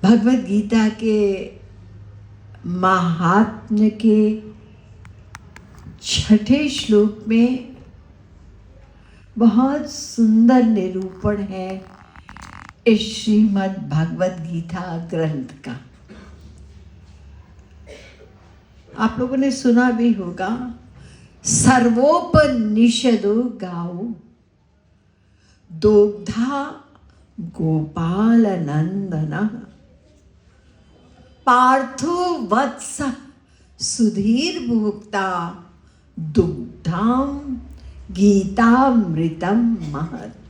भगवत गीता के महात्म्य के 6ठे श्लोक में बहुत सुंदर निरूपण है इस श्रीमद् भगवत गीता ग्रंथ का। आप लोगों ने सुना भी होगा, सर्वोपनिषदो गाओ दोग्धा गोपाल नंदन पार्थो वत्स सुधीर भोक्ता दुग्धाम गीतामृतम महत्।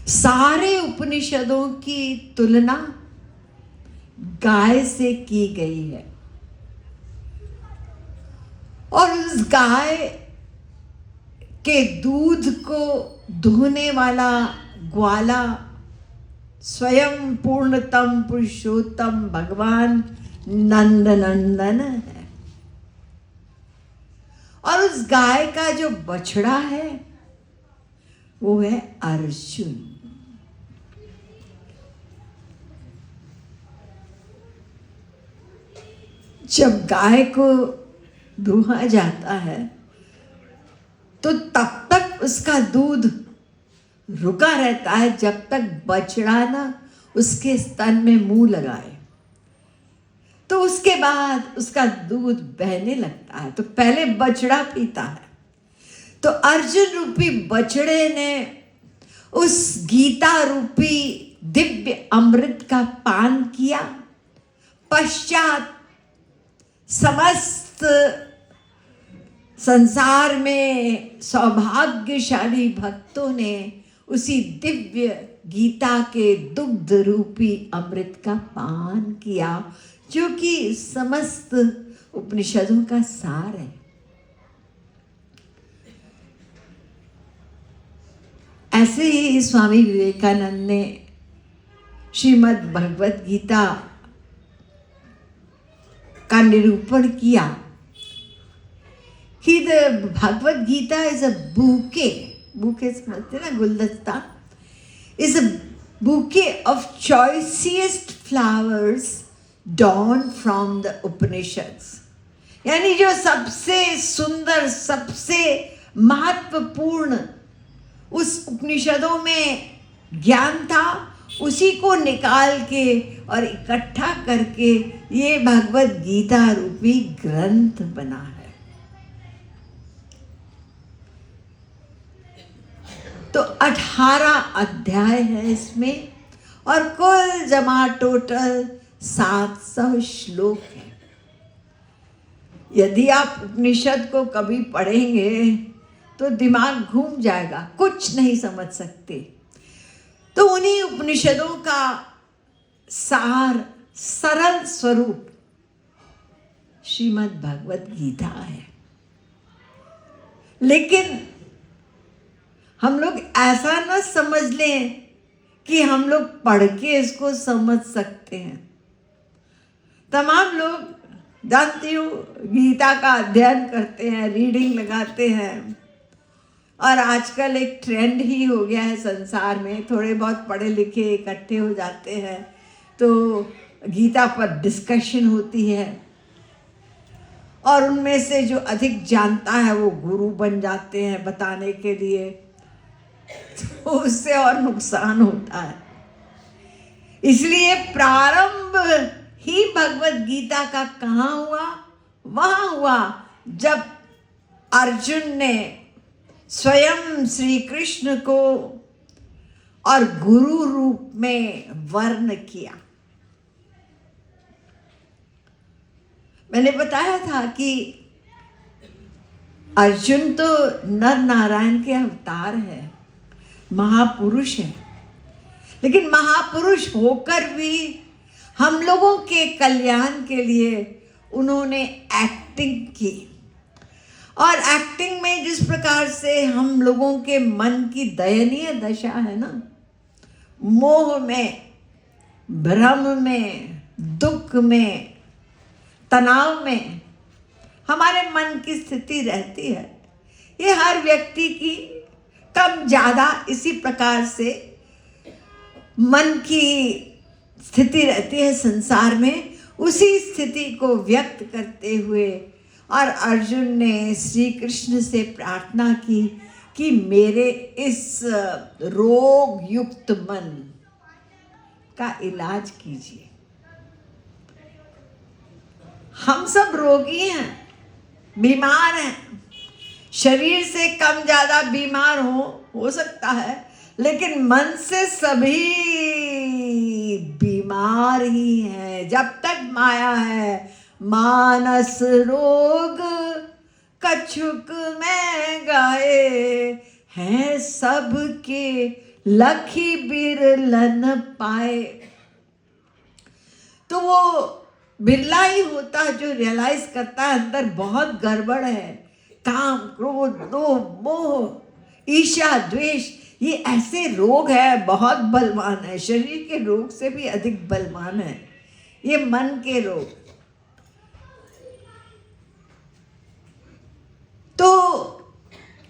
सारे उपनिषदों की तुलना गाय से की गई है और उस गाय के दूध को दुहने वाला ग्वाला स्वयं पूर्णतम पुरुषोत्तम भगवान नंदनंदन है। और उस गाय का जो बछड़ा है वो है अर्जुन। जब गाय को दुहा जाता है तो तब तक उसका दूध रुका रहता है जब तक बछड़ा ना उसके स्तन में मुंह लगाए। तो उसके बाद उसका दूध बहने लगता है। तो पहले बछड़ा पीता है। तो अर्जुन रूपी बछड़े ने उस गीता रूपी दिव्य अमृत का पान किया। पश्चात समस्त संसार में सौभाग्यशाली भक्तों ने उसी दिव्य गीता के दुग्ध रूपी अमृत का पान किया, जो कि समस्त उपनिषदों का सार है। ऐसे ही स्वामी विवेकानंद ने श्रीमद् भगवत गीता का निरूपण किया कि the Bhagavad Gita is a bouquet, bouquet समझते ना, गुलदस्ता, is a bouquet of choicest flowers drawn from the Upanishads. यानी जो सबसे सुंदर, सबसे महत्वपूर्ण उस उपनिषदों में ज्ञान था, उसी को निकाल के और इकट्ठा करके ये भगवत गीता रूपी ग्रंथ बना है। तो 18 अध्याय है इसमें और कुल जमा टोटल 700 श्लोक है। यदि आप उपनिषद को कभी पढ़ेंगे तो दिमाग घूम जाएगा, कुछ नहीं समझ सकते। तो उन्हीं उपनिषदों का सार, सरल स्वरूप श्रीमद् भगवत गीता है। लेकिन हम लोग ऐसा न समझ लें कि हम लोग पढ़ के इसको समझ सकते हैं। तमाम लोग जानती हूँ गीता का अध्ययन करते हैं, रीडिंग लगाते हैं, और आजकल एक ट्रेंड ही हो गया है संसार में, थोड़े बहुत पढ़े लिखे इकट्ठे हो जाते हैं तो गीता पर डिस्कशन होती है और उनमें से जो अधिक जानता है वो गुरु बन जाते हैं बताने के लिए। तो उससे और नुकसान होता है। इसलिए प्रारंभ ही भगवत गीता का कहाँ हुआ? वहाँ हुआ जब अर्जुन ने स्वयं श्री कृष्ण को और गुरु रूप में वर्ण किया। मैंने बताया था कि अर्जुन तो नर नारायण के अवतार है, महापुरुष है, लेकिन महापुरुष होकर भी हम लोगों के कल्याण के लिए उन्होंने एक्टिंग की। और एक्टिंग में जिस प्रकार से हम लोगों के मन की दयनीय दशा है ना, मोह में, भ्रम में, दुख में, तनाव में हमारे मन की स्थिति रहती है। ये हर व्यक्ति की कम ज़्यादा इसी प्रकार से मन की स्थिति रहती है संसार में, उसी स्थिति को व्यक्त करते हुए और अर्जुन ने श्री कृष्ण से प्रार्थना की कि मेरे इस रोग युक्त मन का इलाज कीजिए। हम सब रोगी हैं, बीमार हैं, शरीर से कम ज्यादा बीमार हो सकता है, लेकिन मन से सभी बीमार ही हैं। जब तक माया है मानस रोग कछुक में गाए, हैं सबके लखी बिरलन पाए। तो वो बिरला ही होता है जो रियलाइज करता है अंदर बहुत गड़बड़ है। काम, क्रोध, लोभ, मोह, ईर्ष्या, द्वेष, ये ऐसे रोग है, बहुत बलवान है, शरीर के रोग से भी अधिक बलवान है ये मन के रोग। तो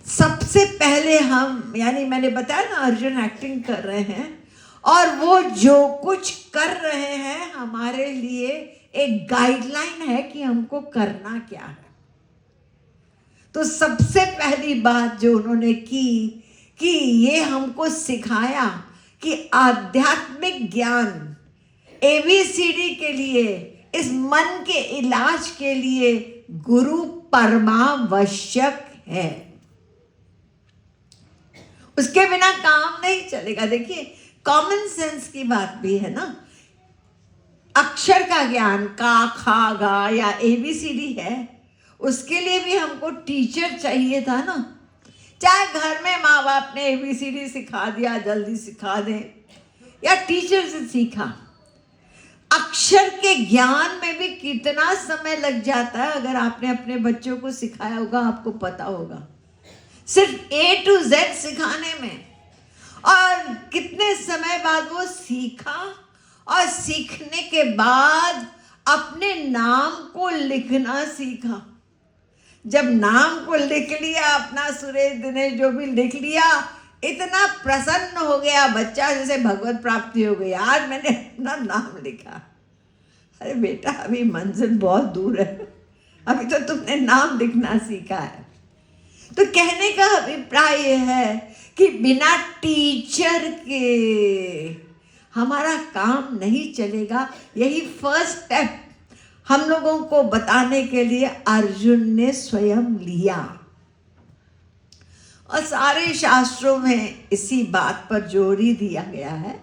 सबसे पहले हम, यानी मैंने बताया ना अर्जुन एक्टिंग कर रहे हैं और वो जो कुछ कर रहे हैं हमारे लिए एक गाइडलाइन है कि हमको करना क्या है। तो सबसे पहली बात जो उन्होंने की कि ये हमको सिखाया कि आध्यात्मिक ज्ञान ABCD के लिए, इस मन के इलाज के लिए गुरु परमावश्यक है, उसके बिना काम नहीं चलेगा। देखिए कॉमन सेंस की बात भी है ना, अक्षर का ज्ञान का, खा, गा या ABCD है, उसके लिए भी हमको टीचर चाहिए था ना। चाहे घर में माँ बाप ने ABCD सिखा दिया, जल्दी सिखा दें, या टीचर से सीखा, अक्षर के ज्ञान में भी कितना समय लग जाता है। अगर आपने अपने बच्चों को सिखाया होगा आपको पता होगा, सिर्फ A to Z सिखाने में, और कितने समय बाद वो सीखा, और सीखने के बाद अपने नाम को लिखना सीखा। जब नाम को लिख लिया, अपना सुरेश दिनेश जो भी लिख लिया, इतना प्रसन्न हो गया बच्चा जैसे भगवत प्राप्ति हो गई, आज मैंने अपना नाम लिखा। अरे बेटा अभी मंजिल बहुत दूर है, अभी तो तुमने नाम लिखना सीखा है। तो कहने का अभिप्राय यह है कि बिना टीचर के हमारा काम नहीं चलेगा। यही फर्स्ट स्टेप हम लोगों को बताने के लिए अर्जुन ने स्वयं लिया, और सारे शास्त्रों में इसी बात पर जोर ही दिया गया है।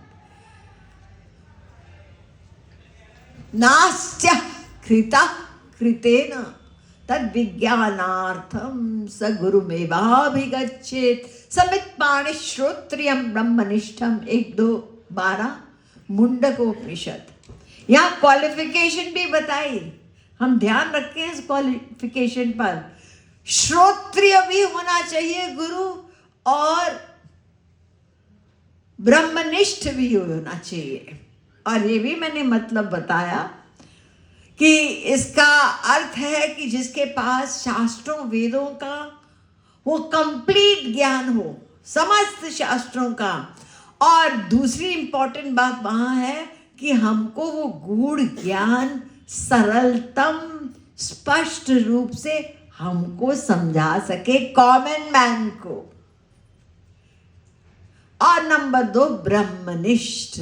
नास्त्य कृता कृतेन तद विज्ञानार्थम स गुरुमेवाभिगच्छेत् समित पाणि श्रोत्रियम ब्रह्मनिष्ठम 1-2-12 मुंडकोपनिषद। यहाँ क्वालिफिकेशन भी बताई, हम ध्यान रखें इस क्वालिफिकेशन पर। श्रोत्रिय भी होना चाहिए गुरु, और ब्रह्मनिष्ठ भी होना चाहिए। और ये भी मैंने मतलब बताया कि इसका अर्थ है कि जिसके पास शास्त्रों वेदों का वो कंप्लीट ज्ञान हो, समस्त शास्त्रों का। और दूसरी इंपॉर्टेंट बात वहाँ है कि हमको वो गूढ़ ज्ञान सरलतम स्पष्ट रूप से हमको समझा सके, कॉमन मैन को। और नंबर 2 ब्रह्मनिष्ठ,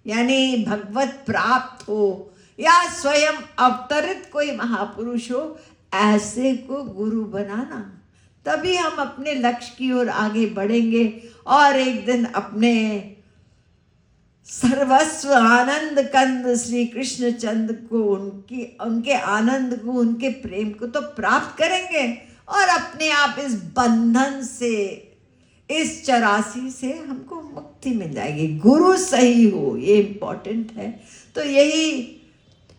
यानी भगवत प्राप्त हो या स्वयं अवतरित कोई महापुरुष हो, ऐसे को गुरु बनाना। तभी हम अपने लक्ष्य की ओर आगे बढ़ेंगे और एक दिन अपने सर्वस्व आनंद कंद श्री कृष्ण चंद्र को, उनके आनंद को, उनके प्रेम को तो प्राप्त करेंगे, और अपने आप इस बंधन से, इस चरासी से हमको मुक्ति मिल जाएगी। गुरु सही हो, ये इम्पोर्टेंट है। तो यही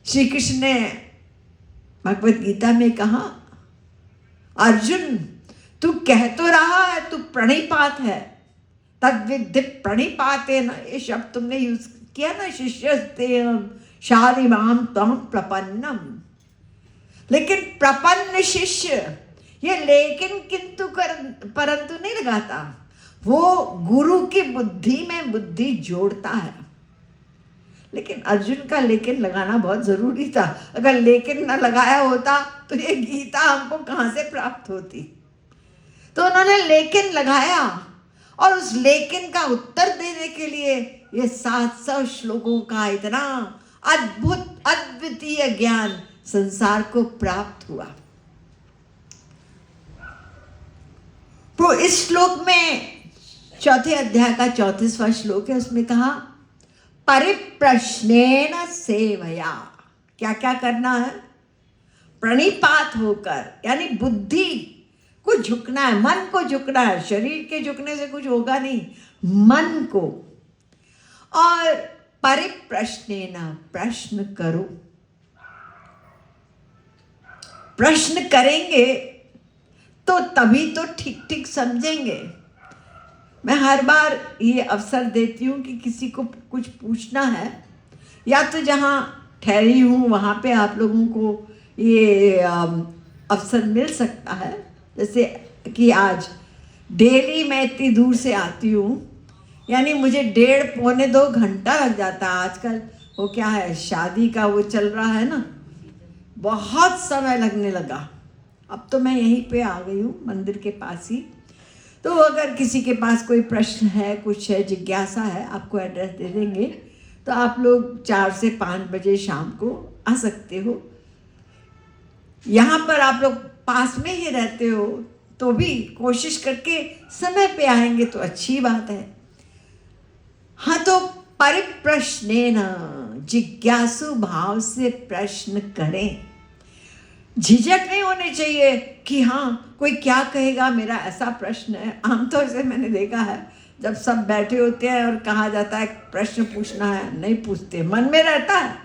श्री कृष्ण ने भगवत गीता में कहा, अर्जुन तू कह तो रहा है तू प्रणिपात है, तद्विद्धि प्रणिपाते न, ये शब्द तुमने यूज किया ना, शिष्यस्तेहं शालिमां त्वं प्रपन्नम। लेकिन प्रपन्न शिष्य, ये लेकिन किंतु परंतु नहीं लगाता, वो गुरु की बुद्धि में बुद्धि जोड़ता है। लेकिन अर्जुन का लेकिन लगाना बहुत जरूरी था। अगर लेकिन न लगाया होता तो ये गीता हमको कहाँ से प्राप्त होती। तो उन्होंने लेकिन लगाया, और उस लेकिन का उत्तर देने के लिए ये 700 श्लोकों का इतना अद्भुत अद्वितीय ज्ञान संसार को प्राप्त हुआ। तो इस श्लोक में चौथे अध्याय का 34वां श्लोक है, उसमें कहा परिप्रश्नेन सेवया। क्या क्या करना है? प्रणिपात होकर, यानी बुद्धि को झुकना है, मन को झुकना है। शरीर के झुकने से कुछ होगा नहीं, मन को। और परिप्रश्नेन, प्रश्न करो। प्रश्न करेंगे तो तभी तो ठीक ठीक समझेंगे। मैं हर बार ये अवसर देती हूँ कि किसी को कुछ पूछना है, या तो जहाँ ठहरी हूँ वहाँ पे आप लोगों को ये अवसर मिल सकता है। जैसे कि आज डेली मैं इतनी दूर से आती हूँ, यानी मुझे 1.5-2 घंटा लग जाता है। आजकल वो क्या है, शादी का वो चल रहा है ना, बहुत समय लगने लगा। अब तो मैं यहीं पे आ गई हूँ, मंदिर के पास ही। तो अगर किसी के पास कोई प्रश्न है, कुछ है, जिज्ञासा है, आपको एड्रेस दे देंगे, तो आप लोग 4 से 5 बजे शाम को आ सकते हो। यहाँ पर आप लोग पास में ही रहते हो तो भी कोशिश करके समय पे आएंगे तो अच्छी बात है। हाँ, तो परिप्रश्नेन, जिज्ञासु भाव से प्रश्न करें। झिझक नहीं होने चाहिए कि हाँ कोई क्या कहेगा, मेरा ऐसा प्रश्न है। आमतौर से मैंने देखा है, जब सब बैठे होते हैं और कहा जाता है प्रश्न पूछना है, नहीं पूछते, मन में रहता है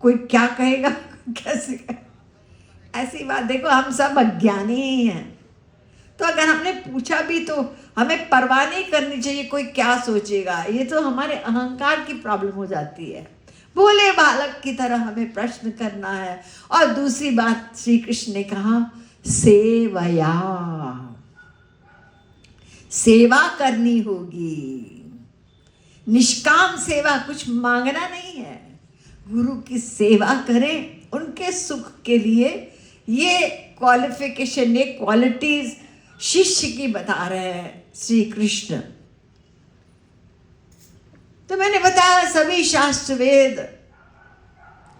कोई क्या कहेगा, कैसे कहेगा। ऐसी बात, देखो हम सब अज्ञानी ही हैं, तो अगर हमने पूछा भी तो हमें परवाह नहीं करनी चाहिए कोई क्या सोचेगा। ये तो हमारे अहंकार की प्रॉब्लम हो जाती है। भोले बालक की तरह हमें प्रश्न करना है। और दूसरी बात श्री कृष्ण ने कहा, सेवया, सेवा करनी होगी। निष्काम सेवा, कुछ मांगना नहीं है, गुरु की सेवा करें उनके सुख के लिए। ये क्वालिफिकेशन, ये क्वालिटीज शिष्य की बता रहे हैं श्री कृष्ण। तो मैंने बताया सभी शास्त्र वेद,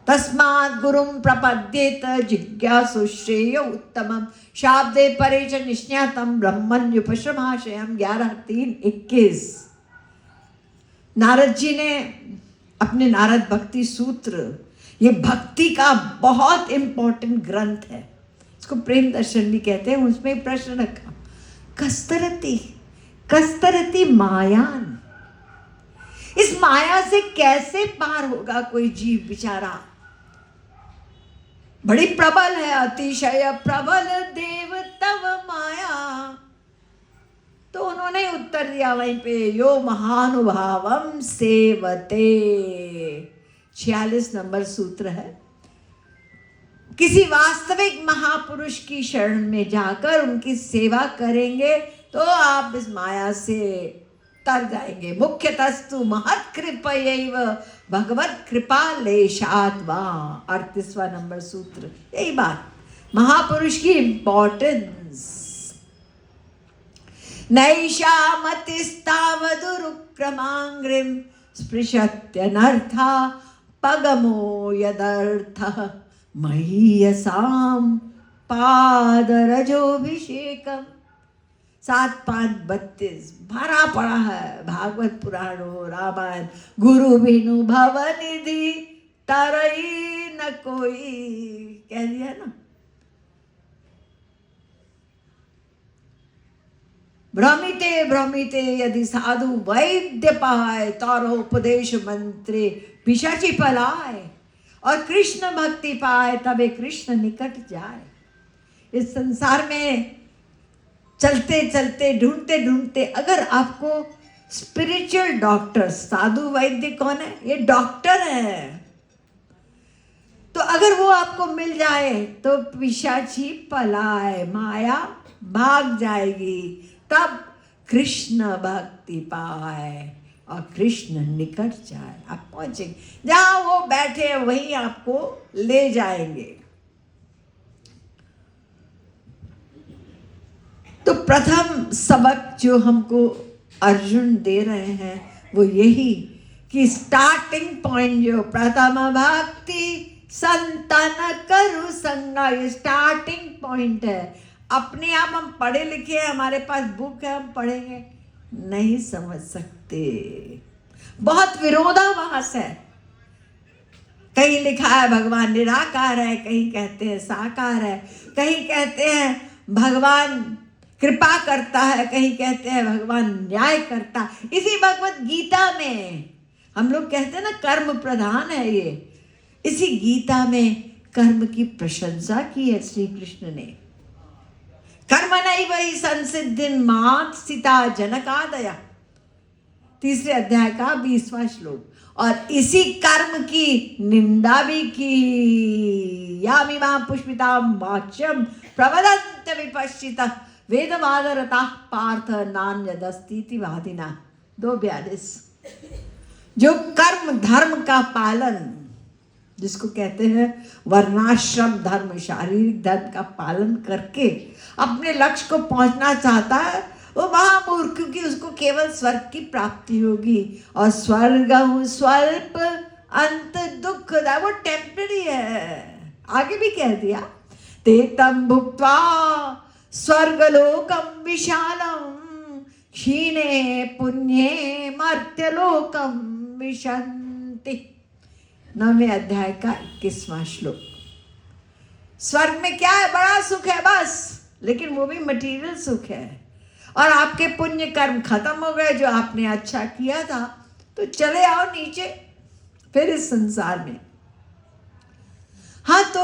तस्मात् गुरुं प्रपद्येत जिज्ञासु श्रेय उत्तमम शाब्दे परे च निश्ण्यातम ब्रह्मण्युपशमाशयम। 11:3-21 नारद जी ने अपने नारद भक्ति सूत्र, ये भक्ति का बहुत इंपॉर्टेंट ग्रंथ है, इसको प्रेम दर्शन भी कहते हैं। उसमें प्रश्न रखा, कस्तरति कस्तरति मायान, इस माया से कैसे पार होगा कोई जीव बेचारा, बड़ी प्रबल है, अतिशय प्रबल देव तव माया। तो उन्होंने उत्तर दिया वहीं पे, यो महानुभावम सेवते। 46 नंबर सूत्र है। किसी वास्तविक महापुरुष की शरण में जाकर उनकी सेवा करेंगे तो आप इस माया से तर जाएंगे। मुख्यतस्तु महत् कृपयैव भगवत कृपा लेशात् वा। 38वां नंबर सूत्र, यही बात, महापुरुष की इंपॉर्टेंस। नैषा मतिस्तावदुरुक्रमांग्रिम स्पृशत्यनर्था पगमो यदर्थः महीयसाम पादरजोभिषेकम। 7-5-32 भरा पड़ा है भागवत पुराणो रामायण। गुरु बिनु भवनिधि तरई न कोई, कह दिया ना। भ्रमिते भ्रमिते यदि साधु वैद्य पाए, तारो उपदेश मंत्रे पिशाची पलाए। और कृष्ण भक्ति पाए तबे कृष्ण निकट जाए। इस संसार में चलते चलते ढूंढते ढूंढते अगर आपको स्पिरिचुअल डॉक्टर, साधु वैद्य कौन है? ये डॉक्टर है। तो अगर वो आपको मिल जाए तो पिशाची पलाए, माया भाग जाएगी। तब कृष्ण भक्ति पाए और कृष्ण निकट जाए। आप पहुंचेंगे जहां वो बैठे वहीं आपको ले जाएंगे। तो प्रथम सबक जो हमको अर्जुन दे रहे हैं वो यही कि स्टार्टिंग पॉइंट जो प्रथम भक्ति संतन करु संगा, ये स्टार्टिंग पॉइंट है। अपने आप हम पढ़े लिखे हैं, हमारे पास बुक है, हम पढ़ेंगे नहीं समझ सकते। बहुत विरोधाभास है। कहीं लिखा है भगवान निराकार है, कहीं कहते हैं साकार है, कहीं कहते हैं भगवान कृपा करता है, कहीं कहते हैं भगवान न्याय करता। इसी भगवत गीता में हम लोग कहते हैं ना कर्म प्रधान है ये। इसी गीता में कर्म की प्रशंसा की है श्री कृष्ण ने। कर्म नहीं वही संसिद्धिन मात सीता जनकादया, 3 अध्याय का 20वां श्लोक। और इसी कर्म की निंदा भी की। यामिमा पुष्पिता वाच्यम प्रवदन्त विपश्चिता वेदवादरता पार्थ नान्यदस्तीति वादिना, 2:42। जो कर्म धर्म का पालन, जिसको कहते हैं वर्णाश्रम धर्म, शारीरिक धर्म का पालन करके अपने लक्ष्य को पहुंचना चाहता है, वो महामूर्ख, क्योंकि उसको केवल स्वर्ग की प्राप्ति होगी। और स्वर्ग स्वल्प अंत दुख, वो टेम्पररी है। आगे भी कह दिया ते तम भुक्त्वा स्वर्गलोकम विशालम क्षीणे पुण्ये मर्त्यलोकम विशन्ति, 9वें अध्याय का 21वां श्लोक। स्वर्ग में क्या है? बड़ा सुख है बस, लेकिन वो भी मटेरियल सुख है। और आपके पुण्य कर्म खत्म हो गए, जो आपने अच्छा किया था, तो चले आओ नीचे फिर इस संसार में। हाँ, तो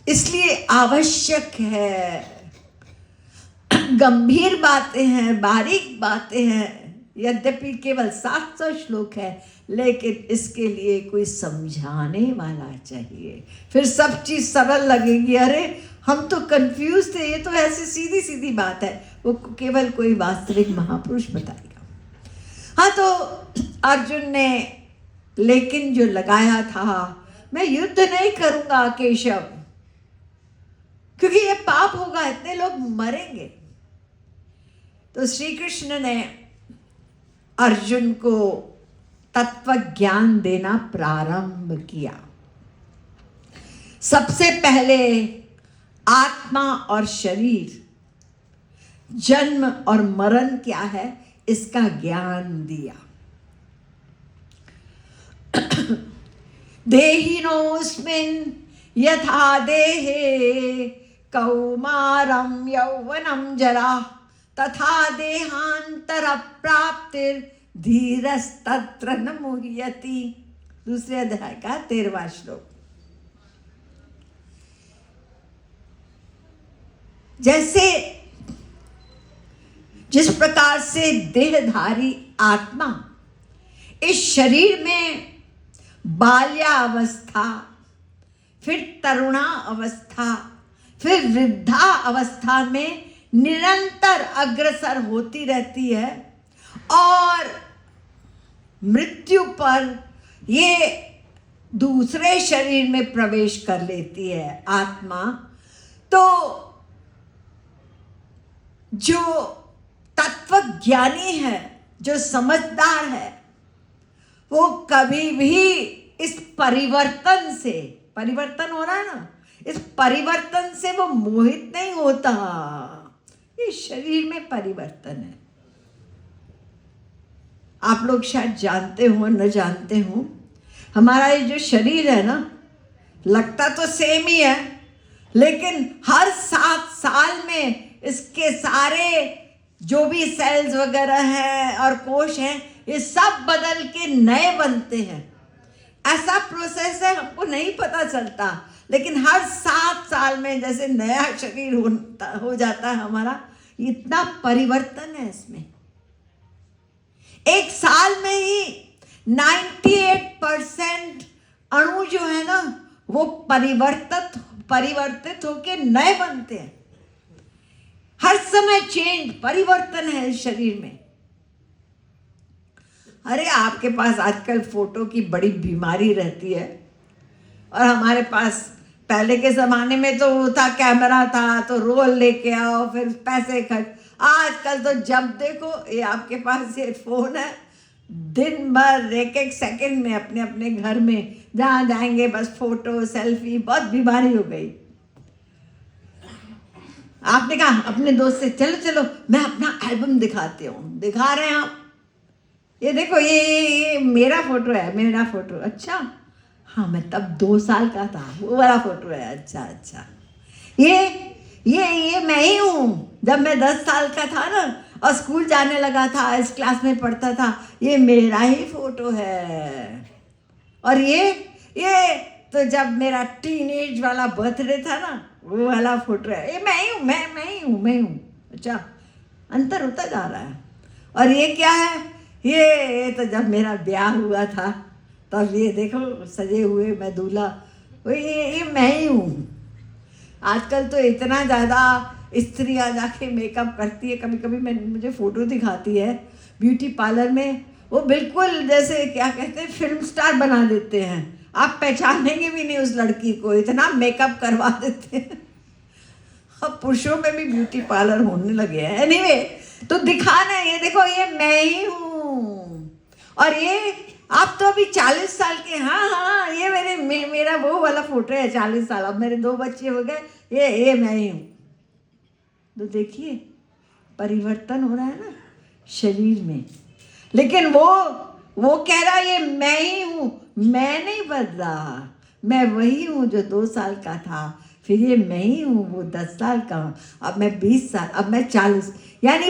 इसलिए आवश्यक है, गंभीर बातें हैं, बारीक बातें हैं। यद्यपि केवल 700 श्लोक है, लेकिन इसके लिए कोई समझाने वाला चाहिए। फिर सब चीज सरल लगेगी। अरे हम तो कंफ्यूज थे, ये तो ऐसी सीधी सीधी बात है। वो केवल कोई वास्तविक महापुरुष बताएगा। हाँ, तो अर्जुन ने लेकिन जो लगाया था, मैं युद्ध नहीं करूंगा केशव, क्योंकि ये पाप होगा, इतने लोग मरेंगे। तो श्री कृष्ण ने अर्जुन को तत्व ज्ञान देना प्रारंभ किया। सबसे पहले आत्मा और शरीर, जन्म और मरण क्या है, इसका ज्ञान दिया। देहिनोऽस्मिन् यथा देहे कौमारं यौवनं जरा तथा देहांतर प्राप्तिर धीरस्तत्र न मुह्यति, 2 अध्याय का 13वां श्लोक। जैसे जिस प्रकार से देहधारी आत्मा इस शरीर में बाल्यावस्था, फिर तरुणा अवस्था, फिर वृद्धा अवस्था में निरंतर अग्रसर होती रहती है, और मृत्यु पर ये दूसरे शरीर में प्रवेश कर लेती है आत्मा। तो जो तत्वज्ञानी है, जो समझदार है, वो कभी भी इस परिवर्तन से, परिवर्तन हो रहा है ना, इस परिवर्तन से वो मोहित नहीं होता। ये शरीर में परिवर्तन है। आप लोग शायद जानते हो न जानते हो, हमारा ये जो शरीर है ना, लगता तो सेम ही है, लेकिन हर 7 साल में इसके सारे जो भी सेल्स वगैरह हैं और कोश हैं, ये सब बदल के नए बनते हैं। ऐसा प्रोसेस है, हमको नहीं पता चलता, लेकिन हर 7 साल में जैसे नया शरीर हो जाता है हमारा, इतना परिवर्तन है इसमें। एक साल में ही 98% अणु जो है ना, वो परिवर्तित होके नए बनते हैं। हर समय चेंज, परिवर्तन है इस शरीर में। अरे आपके पास आजकल फोटो की बड़ी बीमारी रहती है, और हमारे पास पहले के ज़माने में तो था, कैमरा था तो रोल लेके आओ, फिर पैसे खर्च। आजकल तो जब देखो ये आपके पास ये फ़ोन है, दिन भर एक एक सेकंड में अपने अपने घर में जहाँ जाएंगे बस फोटो सेल्फी, बहुत बीमारी हो गई। आपने कहा अपने दोस्त से चलो चलो मैं अपना एल्बम दिखाती हूँ, दिखा रहे हैं आप, ये देखो ये मेरा फोटो है, मेरा फोटो। अच्छा हाँ मैं तब 2 साल का था, वो वाला फोटो है। अच्छा अच्छा, ये मैं ही हूँ जब मैं 10 साल का था ना और स्कूल जाने लगा था, इस क्लास में पढ़ता था, ये मेरा ही फोटो है। और ये तो जब मेरा टीनेज वाला बर्थडे था ना, वो वाला फोटो है, ये मैं ही हूँ, मैं हूँ। अच्छा, अंतर होता जा रहा है। और ये क्या है, ये तो जब मेरा ब्याह हुआ था तब ये देखो सजे हुए मैं दूल्हा, वो ये मैं ही हूँ। आजकल तो इतना ज़्यादा स्त्रियाँ जाके मेकअप करती है, कभी कभी मुझे फ़ोटो दिखाती है ब्यूटी पार्लर में, वो बिल्कुल जैसे क्या कहते हैं फिल्म स्टार बना देते हैं, आप पहचानेंगे भी नहीं उस लड़की को, इतना मेकअप करवा देते हैं। अब पुरुषों में भी ब्यूटी पार्लर होने लगे हैं। एनीवे, तो दिखाना है, ये देखो ये मैं ही हूँ। और ये आप तो अभी 40 साल के, हाँ ये मेरा वो वाला फोटो है 40 साल, अब मेरे 2 बच्चे हो गए, ये मैं ही हूँ। तो देखिए परिवर्तन हो रहा है ना शरीर में, लेकिन वो कह रहा है ये मैं ही हूँ, मैं नहीं बदला, मैं वही हूँ जो 2 साल का था, फिर ये मैं ही हूँ वो 10 साल का, अब मैं 20 साल, अब मैं 40, यानी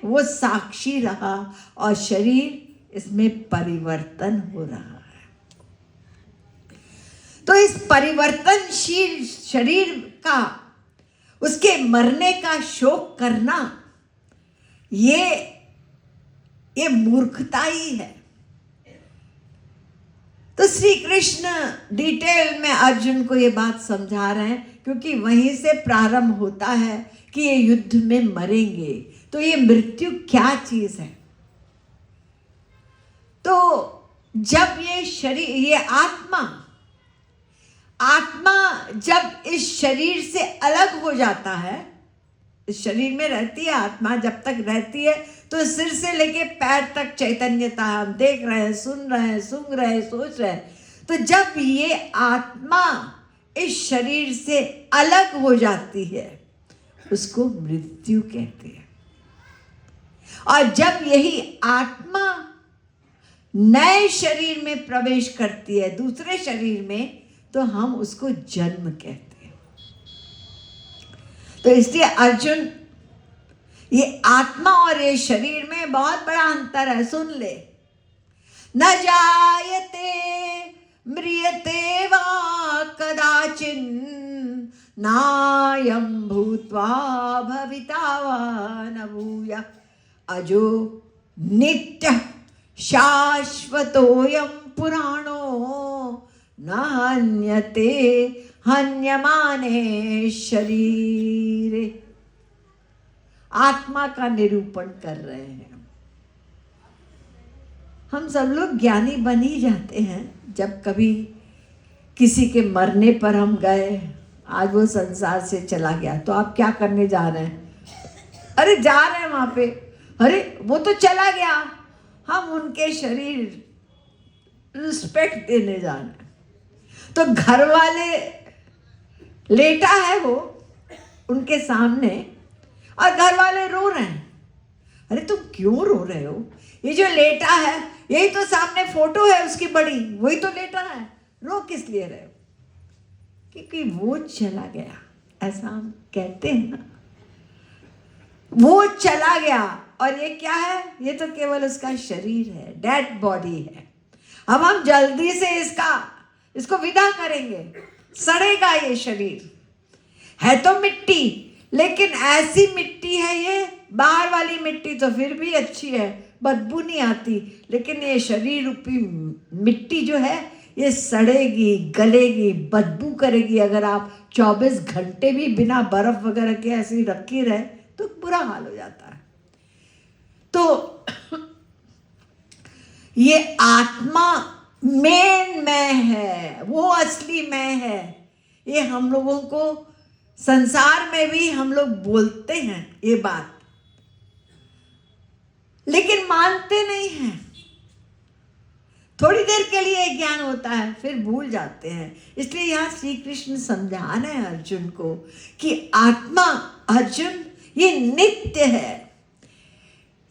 वो साक्षी रहा और शरीर इसमें परिवर्तन हो रहा है। तो इस परिवर्तनशील शरीर का, उसके मरने का शोक करना, ये मूर्खता ही है। तो श्री कृष्ण डिटेल में अर्जुन को ये बात समझा रहे हैं, क्योंकि वहीं से प्रारंभ होता है कि ये युद्ध में मरेंगे। तो ये मृत्यु क्या चीज है? तो जब ये शरीर, ये आत्मा जब इस शरीर से अलग हो जाता है, इस शरीर में रहती है आत्मा, जब तक रहती है तो सिर से लेके पैर तक चैतन्यता, हम देख रहे हैं, सुन रहे हैं, सूंघ रहे हैं, सोच रहे हैं। तो जब ये आत्मा इस शरीर से अलग हो जाती है उसको मृत्यु कहते हैं। और जब यही आत्मा नए शरीर में प्रवेश करती है, दूसरे शरीर में, तो हम उसको जन्म कहते हैं। तो इसलिए अर्जुन, ये आत्मा और ये शरीर में बहुत बड़ा अंतर है, सुन ले। न जायते म्रियते वा कदाचिन, नायं भूत्वा भविता वा न भूयः, अजो नित्यः शाश्वतोऽयं पुराणो न हन्यते हन्यमाने शरीरे। आत्मा का निरूपण कर रहे हैं। हम सब लोग ज्ञानी बन ही जाते हैं जब कभी किसी के मरने पर हम गए, आज वो संसार से चला गया, तो आप क्या करने जा रहे हैं? अरे जा रहे हैं वहां पे, अरे वो तो चला गया, हम उनके शरीर रिस्पेक्ट देने जा रहे हैं। तो घर वाले लेटा है वो उनके सामने और घर वाले रो रहे हैं। अरे तुम क्यों रो रहे हो? ये जो लेटा है, यही तो सामने फोटो है उसकी बड़ी, वही तो लेटा है, रो किस लिए रहे हो? क्योंकि वो चला गया, ऐसा हम कहते हैं ना, वो चला गया। और ये क्या है? ये तो केवल उसका शरीर है, डेड बॉडी है। अब हम जल्दी से इसको विदा करेंगे, सड़ेगा ये शरीर। है तो मिट्टी, लेकिन ऐसी मिट्टी है ये, बाहर वाली मिट्टी तो फिर भी अच्छी है, बदबू नहीं आती, लेकिन ये शरीर रूपी मिट्टी जो है, ये सड़ेगी, गलेगी, बदबू करेगी। अगर आप 24 घंटे भी बिना बर्फ वगैरह के ऐसे ही रखी रहे तो बुरा हाल हो जाता है। तो ये आत्मा मेन मैं है, वो असली मैं है। ये हम लोगों को संसार में भी हम लोग बोलते हैं ये बात, लेकिन मानते नहीं हैं। थोड़ी देर के लिए ज्ञान होता है, फिर भूल जाते हैं। इसलिए यहाँ श्री कृष्ण समझा रहे हैं अर्जुन को कि आत्मा, अर्जुन, ये नित्य है,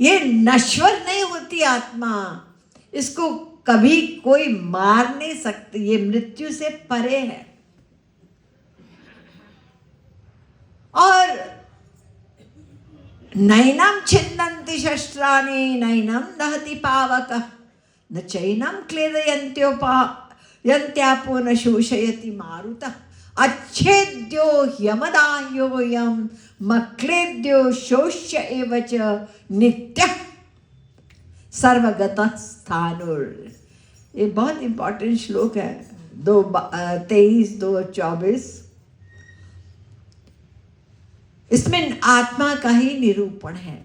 ये नश्वर नहीं होती आत्मा। इसको कभी कोई मार नहीं सकती, ये मृत्यु से परे है। और नैनम छिन्दन्ति शस्त्राणि नैनम दहति पावकः न चैनम क्लेदयन्त्यापो न शोषयति मारुतः अच्छेद्यो ह्यमदाह्योऽयं मक्लेद्यो शोष्य एव च नित्यः सर्वगतः स्थाणुर्। ये बहुत इंपॉर्टेंट श्लोक है, 2:23-2:24। इसमें आत्मा का ही निरूपण है।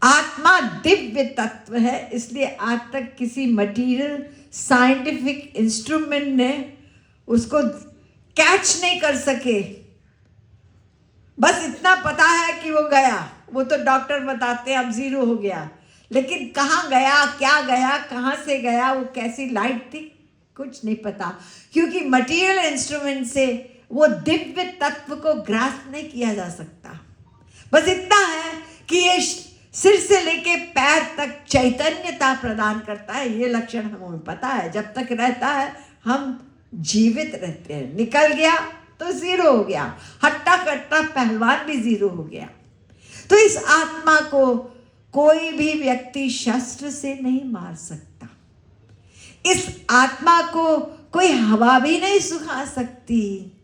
आत्मा दिव्य तत्व है, इसलिए आज तक किसी मटेरियल साइंटिफिक इंस्ट्रूमेंट ने उसको कैच नहीं कर सके। बस इतना पता है कि वो गया, वो तो डॉक्टर बताते हैं अब 0 हो गया, लेकिन कहाँ गया, क्या गया, कहाँ से गया, वो कैसी लाइट थी, कुछ नहीं पता, क्योंकि मटेरियल इंस्ट्रूमेंट से वो दिव्य तत्व को ग्रास्प नहीं किया जा सकता। बस इतना है कि ये सिर से लेके पैर तक चैतन्यता प्रदान करता है। ये लक्षण हमें पता है, जब तक रहता है हम जीवित रहते हैं। निकल गया तो 0 हो गया, हट्टा कट्टा पहलवान भी 0 हो गया। तो इस आत्मा को कोई भी व्यक्ति शस्त्र से नहीं मार सकता। इस आत्मा को कोई हवा भी नहीं सुखा सकती।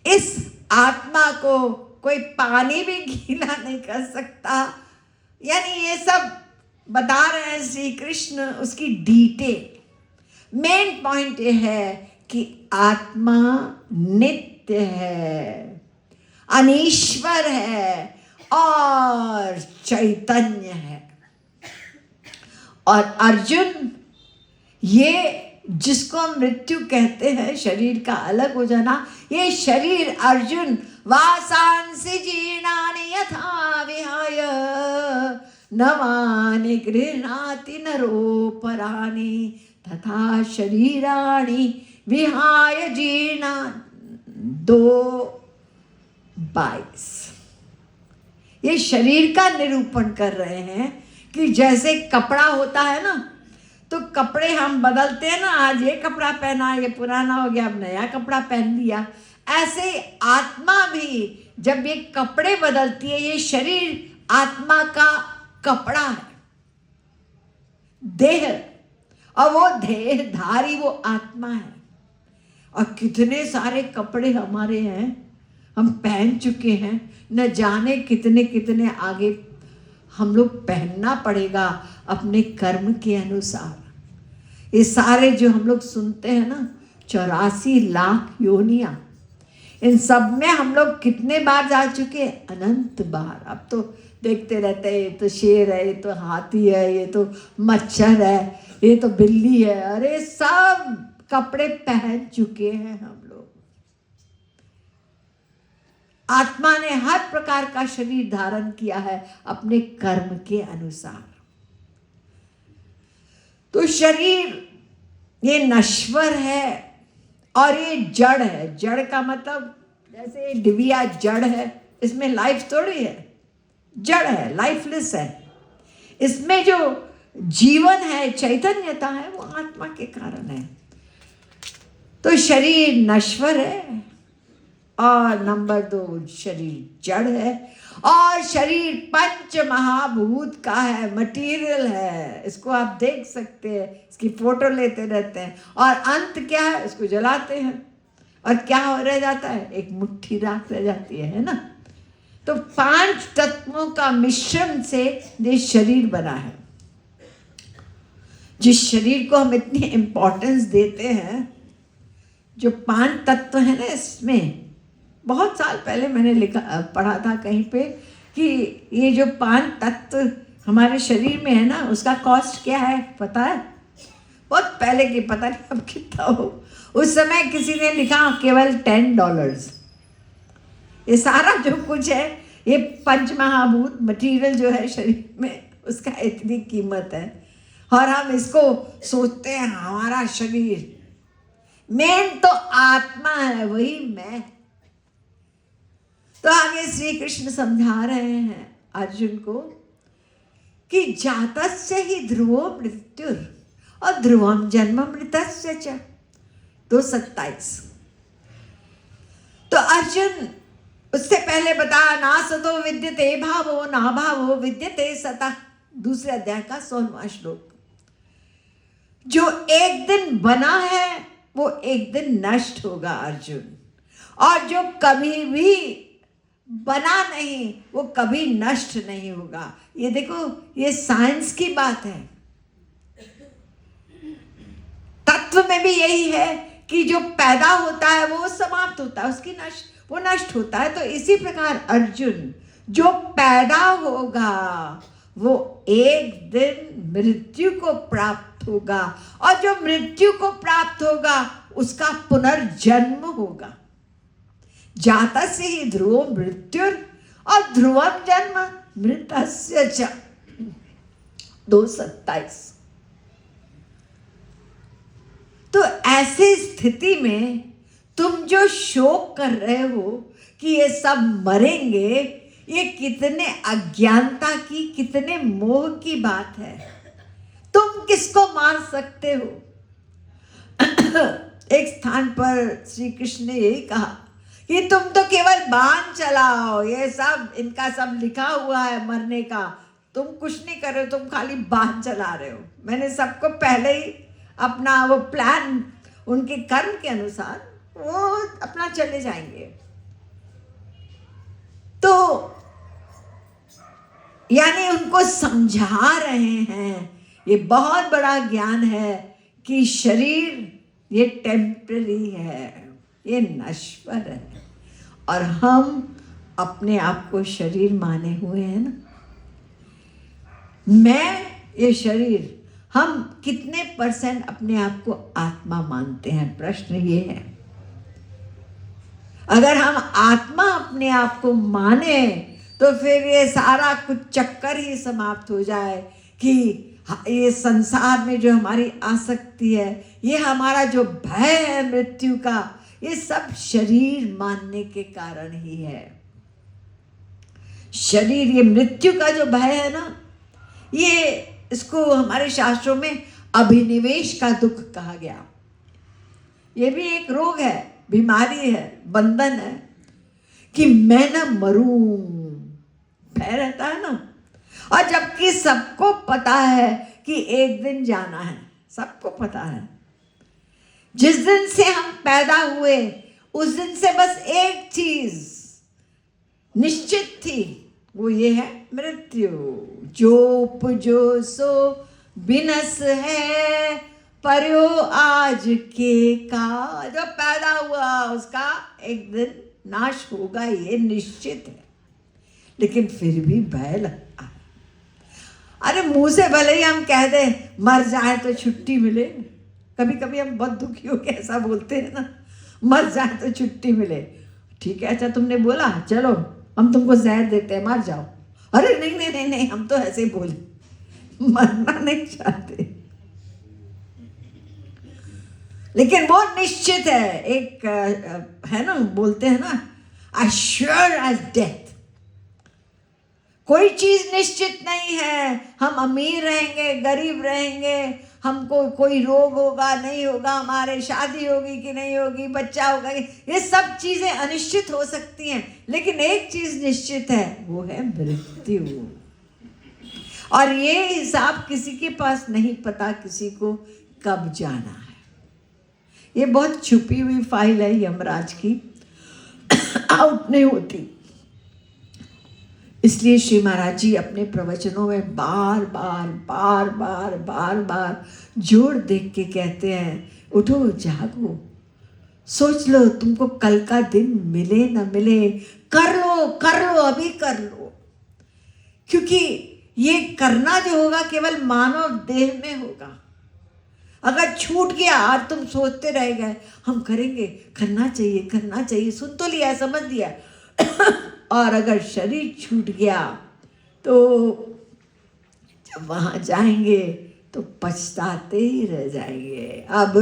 इस आत्मा को कोई पानी भी गीला नहीं कर सकता। यानी ये सब बता रहे हैं श्री कृष्ण, उसकी डिटेल। मेन पॉइंट ये है कि आत्मा नित्य है, अनीश्वर है और चैतन्य है। और अर्जुन, ये जिसको हम मृत्यु कहते हैं, शरीर का अलग हो जाना, ये शरीर अर्जुन वासांसि जीर्णानि यथा विहाय नवानि गृह्णाति नरोपराणि तथा शरीराणि विहाय जीर्णानि 2:22। ये शरीर का निरूपण कर रहे हैं कि जैसे कपड़ा होता है ना, तो कपड़े हम बदलते हैं ना, आज ये कपड़ा पहना, ये पुराना हो गया, अब नया कपड़ा पहन लिया। ऐसे आत्मा भी जब ये कपड़े बदलती है, ये शरीर आत्मा का कपड़ा है, देह, और वो देहधारी वो आत्मा है। और कितने सारे कपड़े हमारे हैं, हम पहन चुके हैं, न जाने कितने कितने आगे हम लोग पहनना पड़ेगा अपने कर्म के अनुसार। ये सारे जो हम लोग सुनते हैं ना, 84 लाख योनियां, इन सब में हम लोग कितने बार जा चुके हैं? अनंत बार। अब तो देखते रहते हैं, ये तो शेर है, ये तो हाथी है, ये तो मच्छर है, ये तो बिल्ली है। अरे सब कपड़े पहन चुके हैं हम लोग। आत्मा ने हर प्रकार का शरीर धारण किया है अपने कर्म के अनुसार। तो शरीर ये नश्वर है और ये जड़ है। जड़ का मतलब जैसे डिबिया जड़ है, इसमें लाइफ थोड़ी है, जड़ है, लाइफलेस है। इसमें जो जीवन है, चैतन्यता है, वो आत्मा के कारण है। तो शरीर नश्वर है और नंबर 2 शरीर जड़ है। और शरीर 5 महाभूत का है, मटेरियल है। इसको आप देख सकते हैं, इसकी फोटो लेते रहते हैं, और अंत क्या है? इसको जलाते हैं और क्या हो रह जाता है? एक मुट्ठी राख रह जाती है ना। तो 5 तत्वों का मिश्रण से ये शरीर बना है। जिस शरीर को हम इतनी इम्पोर्टेंस देते हैं, जो 5 तत्व है ना इसमें, बहुत साल पहले मैंने पढ़ा था कहीं पे कि ये जो 5 तत्व हमारे शरीर में है ना, उसका कॉस्ट क्या है पता है? बहुत पहले की, पता नहीं अब कितना हो, उस समय किसी ने लिखा केवल $10। ये सारा जो कुछ है, ये पंचमहाभूत मटेरियल जो है शरीर में, उसका इतनी कीमत है। और हम इसको सोचते हैं हमारा शरीर, मेन तो आत्मा है, वही मैं। तो आगे श्री कृष्ण समझा रहे हैं अर्जुन को कि जातस्य ही ध्रुवो मृत्युर और ध्रुवम जन्म मृतस्य च। 2:27। तो अर्जुन उससे पहले बता, ना सतो विद्यते भावो ना भावो विद्यते सता, दूसरे अध्याय का 100वां श्लोक। जो एक दिन बना है वो एक दिन नष्ट होगा अर्जुन, और जो कभी भी बना नहीं वो कभी नष्ट नहीं होगा। ये देखो, ये साइंस की बात है। तत्व में भी यही है कि जो पैदा होता है वो समाप्त होता है, उसकी वो नष्ट होता है। तो इसी प्रकार अर्जुन, जो पैदा होगा वो एक दिन मृत्यु को प्राप्त होगा, और जो मृत्यु को प्राप्त होगा उसका पुनर्जन्म होगा। जातस्य ही ध्रुवो मृत्युर और ध्रुवम जन्म मृतस्य च। 2:27। तो ऐसी स्थिति में तुम जो शोक कर रहे हो कि ये सब मरेंगे, ये कितने अज्ञानता की, कितने मोह की बात है। तुम किसको मार सकते हो? एक स्थान पर श्री कृष्ण ने यही कहा कि तुम तो केवल बाण चलाओ, ये सब इनका सब लिखा हुआ है मरने का, तुम कुछ नहीं कर रहे हो, तुम खाली बाण चला रहे हो। मैंने सबको पहले ही अपना वो प्लान, उनके कर्म के अनुसार वो अपना चले जाएंगे। तो यानी उनको समझा रहे हैं, ये बहुत बड़ा ज्ञान है कि शरीर ये टेम्पररी है, ये नश्वर है, और हम अपने आप को शरीर माने हुए हैं ना। मैं ये शरीर, हम कितने % अपने आप को आत्मा मानते हैं? प्रश्न ये है। अगर हम आत्मा अपने आप को माने तो फिर ये सारा कुछ चक्कर ही समाप्त हो जाए कि ये संसार में जो हमारी आसक्ति है, ये हमारा जो भय है मृत्यु का, ये सब शरीर मानने के कारण ही है। शरीर, ये मृत्यु का जो भय है ना, ये इसको हमारे शास्त्रों में अभिनिवेश का दुख कहा गया। ये भी एक रोग है, बीमारी है, बंधन है कि मैं न मरूं, भय रहता है ना। और जबकि सबको पता है कि एक दिन जाना है, सबको पता है। जिस दिन से हम पैदा हुए उस दिन से बस एक चीज निश्चित थी, वो ये है मृत्यु। जो उपजो सो बिनस है, पर्यो आज के का। जो पैदा हुआ उसका एक दिन नाश होगा, ये निश्चित है। लेकिन फिर भी भय लगता है। अरे मुंह से भले ही हम कह दें मर जाए तो छुट्टी मिले, कभी कभी हम बहुत दुखी होकर ऐसा बोलते हैं ना, मर जाए तो छुट्टी मिले। ठीक है, अच्छा तुमने बोला चलो हम तुमको जहर देते हैं, मर जाओ। अरे नहीं नहीं नहीं नहीं, हम तो ऐसे ही बोले, मरना नहीं चाहते। लेकिन वो निश्चित है, एक है ना, बोलते हैं ना, as sure as death। कोई चीज निश्चित नहीं है। हम अमीर रहेंगे, गरीब रहेंगे, हमको कोई रोग होगा नहीं होगा, हमारे शादी होगी कि नहीं होगी, बच्चा होगा, ये सब चीजें अनिश्चित हो सकती हैं। लेकिन एक चीज निश्चित है, वो है मृत्यु। और ये हिसाब किसी के पास नहीं पता किसी को कब जाना है। ये बहुत छुपी हुई फाइल है यमराज की, आउट नहीं होती। इसलिए श्री महाराज जी अपने प्रवचनों में बार बार बार बार बार बार जोर देख के कहते हैं, उठो जागो, सोच लो तुमको कल का दिन मिले न मिले, कर लो अभी कर लो। क्योंकि ये करना जो होगा केवल मानव देह में होगा। अगर छूट गया और तुम सोचते रह गए हम करेंगे, करना चाहिए, सुन तो लिया, समझ लिया और अगर शरीर छूट गया तो जब वहां जाएंगे तो पछताते ही रह जाएंगे। अब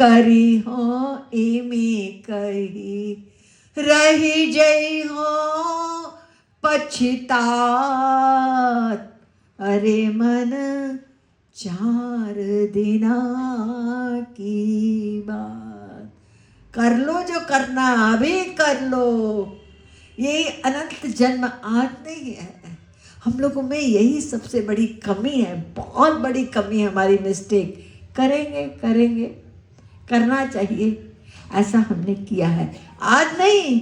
करी हो इमे कही, रही जई हो पछतात, अरे मन 4 दिना की बात। कर लो जो करना, अभी कर लो। ये अनंत जन्म आज नहीं है। हम लोगों में यही सबसे बड़ी कमी है, बहुत बड़ी कमी है, हमारी मिस्टेक। करेंगे, करना चाहिए, ऐसा हमने किया है। आज नहीं,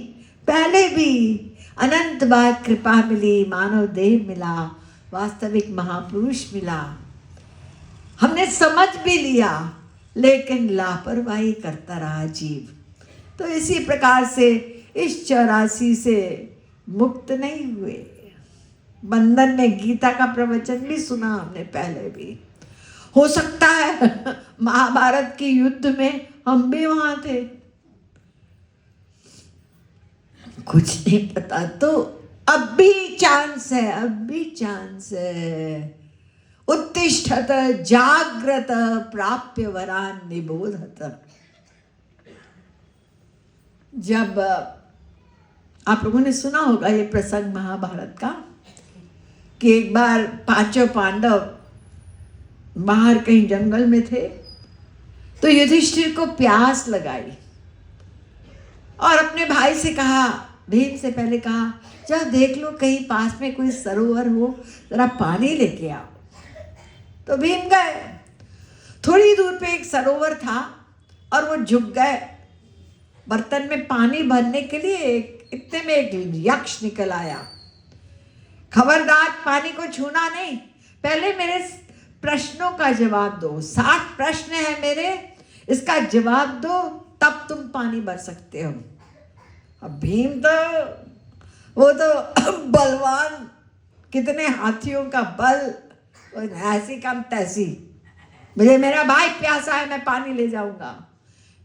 पहले भी अनंत बार कृपा मिली, मानव देह मिला, वास्तविक महापुरुष मिला, हमने समझ भी लिया, लेकिन लापरवाही करता रहा जीव। तो इसी प्रकार से इस 84 से मुक्त नहीं हुए। बंधन में गीता का प्रवचन भी सुना हमने पहले भी। हो सकता है महाभारत के युद्ध में हम भी वहां थे, कुछ नहीं पता। तो अब भी चांस है, उत्तिष्ठत जाग्रत प्राप्य वरान निबोधत। जब आप लोगों ने सुना होगा ये प्रसंग महाभारत का, कि एक बार 5 पांडव बाहर कहीं जंगल में थे, तो युधिष्ठिर को प्यास लगाई और अपने भाई से कहा, भीम से पहले कहा, जा देख लो कहीं पास में कोई सरोवर हो, जरा पानी लेके आओ। तो भीम गए। थोड़ी दूर पे एक सरोवर था और वो झुक गए बर्तन में पानी भरने के लिए। इतने में एक यक्ष निकल आया। खबरदार, पानी को छूना नहीं, पहले मेरे प्रश्नों का जवाब दो। 60 प्रश्न है मेरे, इसका जवाब दो, तब तुम पानी भर सकते हो। अब भीम वो तो बलवान, कितने हाथियों का बल, ऐसी काम तैसी, मुझे मेरा भाई प्यासा है, मैं पानी ले जाऊंगा।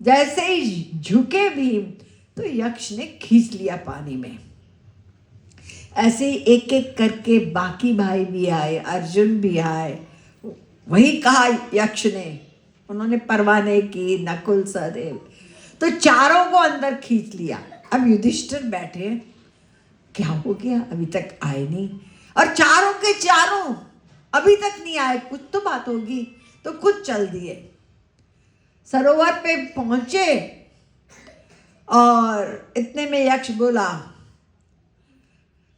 जैसे ही झुके भीम, तो यक्ष ने खींच लिया पानी में। ऐसे ही एक एक करके बाकी भाई भी आए, अर्जुन भी आए। वही कहा यक्ष ने, उन्होंने परवाह नहीं की, नकुल सहदेव, तो चारों को अंदर खींच लिया। अब युधिष्ठिर बैठे, क्या हो गया, अभी तक आए नहीं, और चारों के चारों अभी तक नहीं आए, कुछ तो बात होगी, तो खुद चल दिए। सरोवर पे पहुंचे और इतने में यक्ष बोला,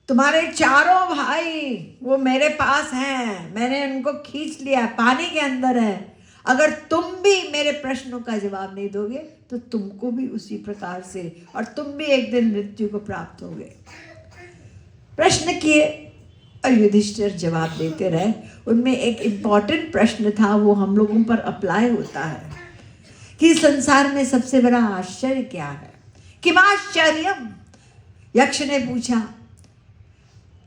तुम्हारे चारों भाई वो मेरे पास हैं, मैंने उनको खींच लिया, पानी के अंदर है। अगर तुम भी मेरे प्रश्नों का जवाब नहीं दोगे तो तुमको भी उसी प्रकार से, और तुम भी एक दिन मृत्यु को प्राप्त होगे। प्रश्न किए और युधिष्ठिर जवाब देते रहे। उनमें एक इम्पॉर्टेंट प्रश्न था, वो हम लोगों पर अप्लाई होता है कि संसार में सबसे बड़ा आश्चर्य क्या है। किम आश्चर्यम, यक्ष ने पूछा।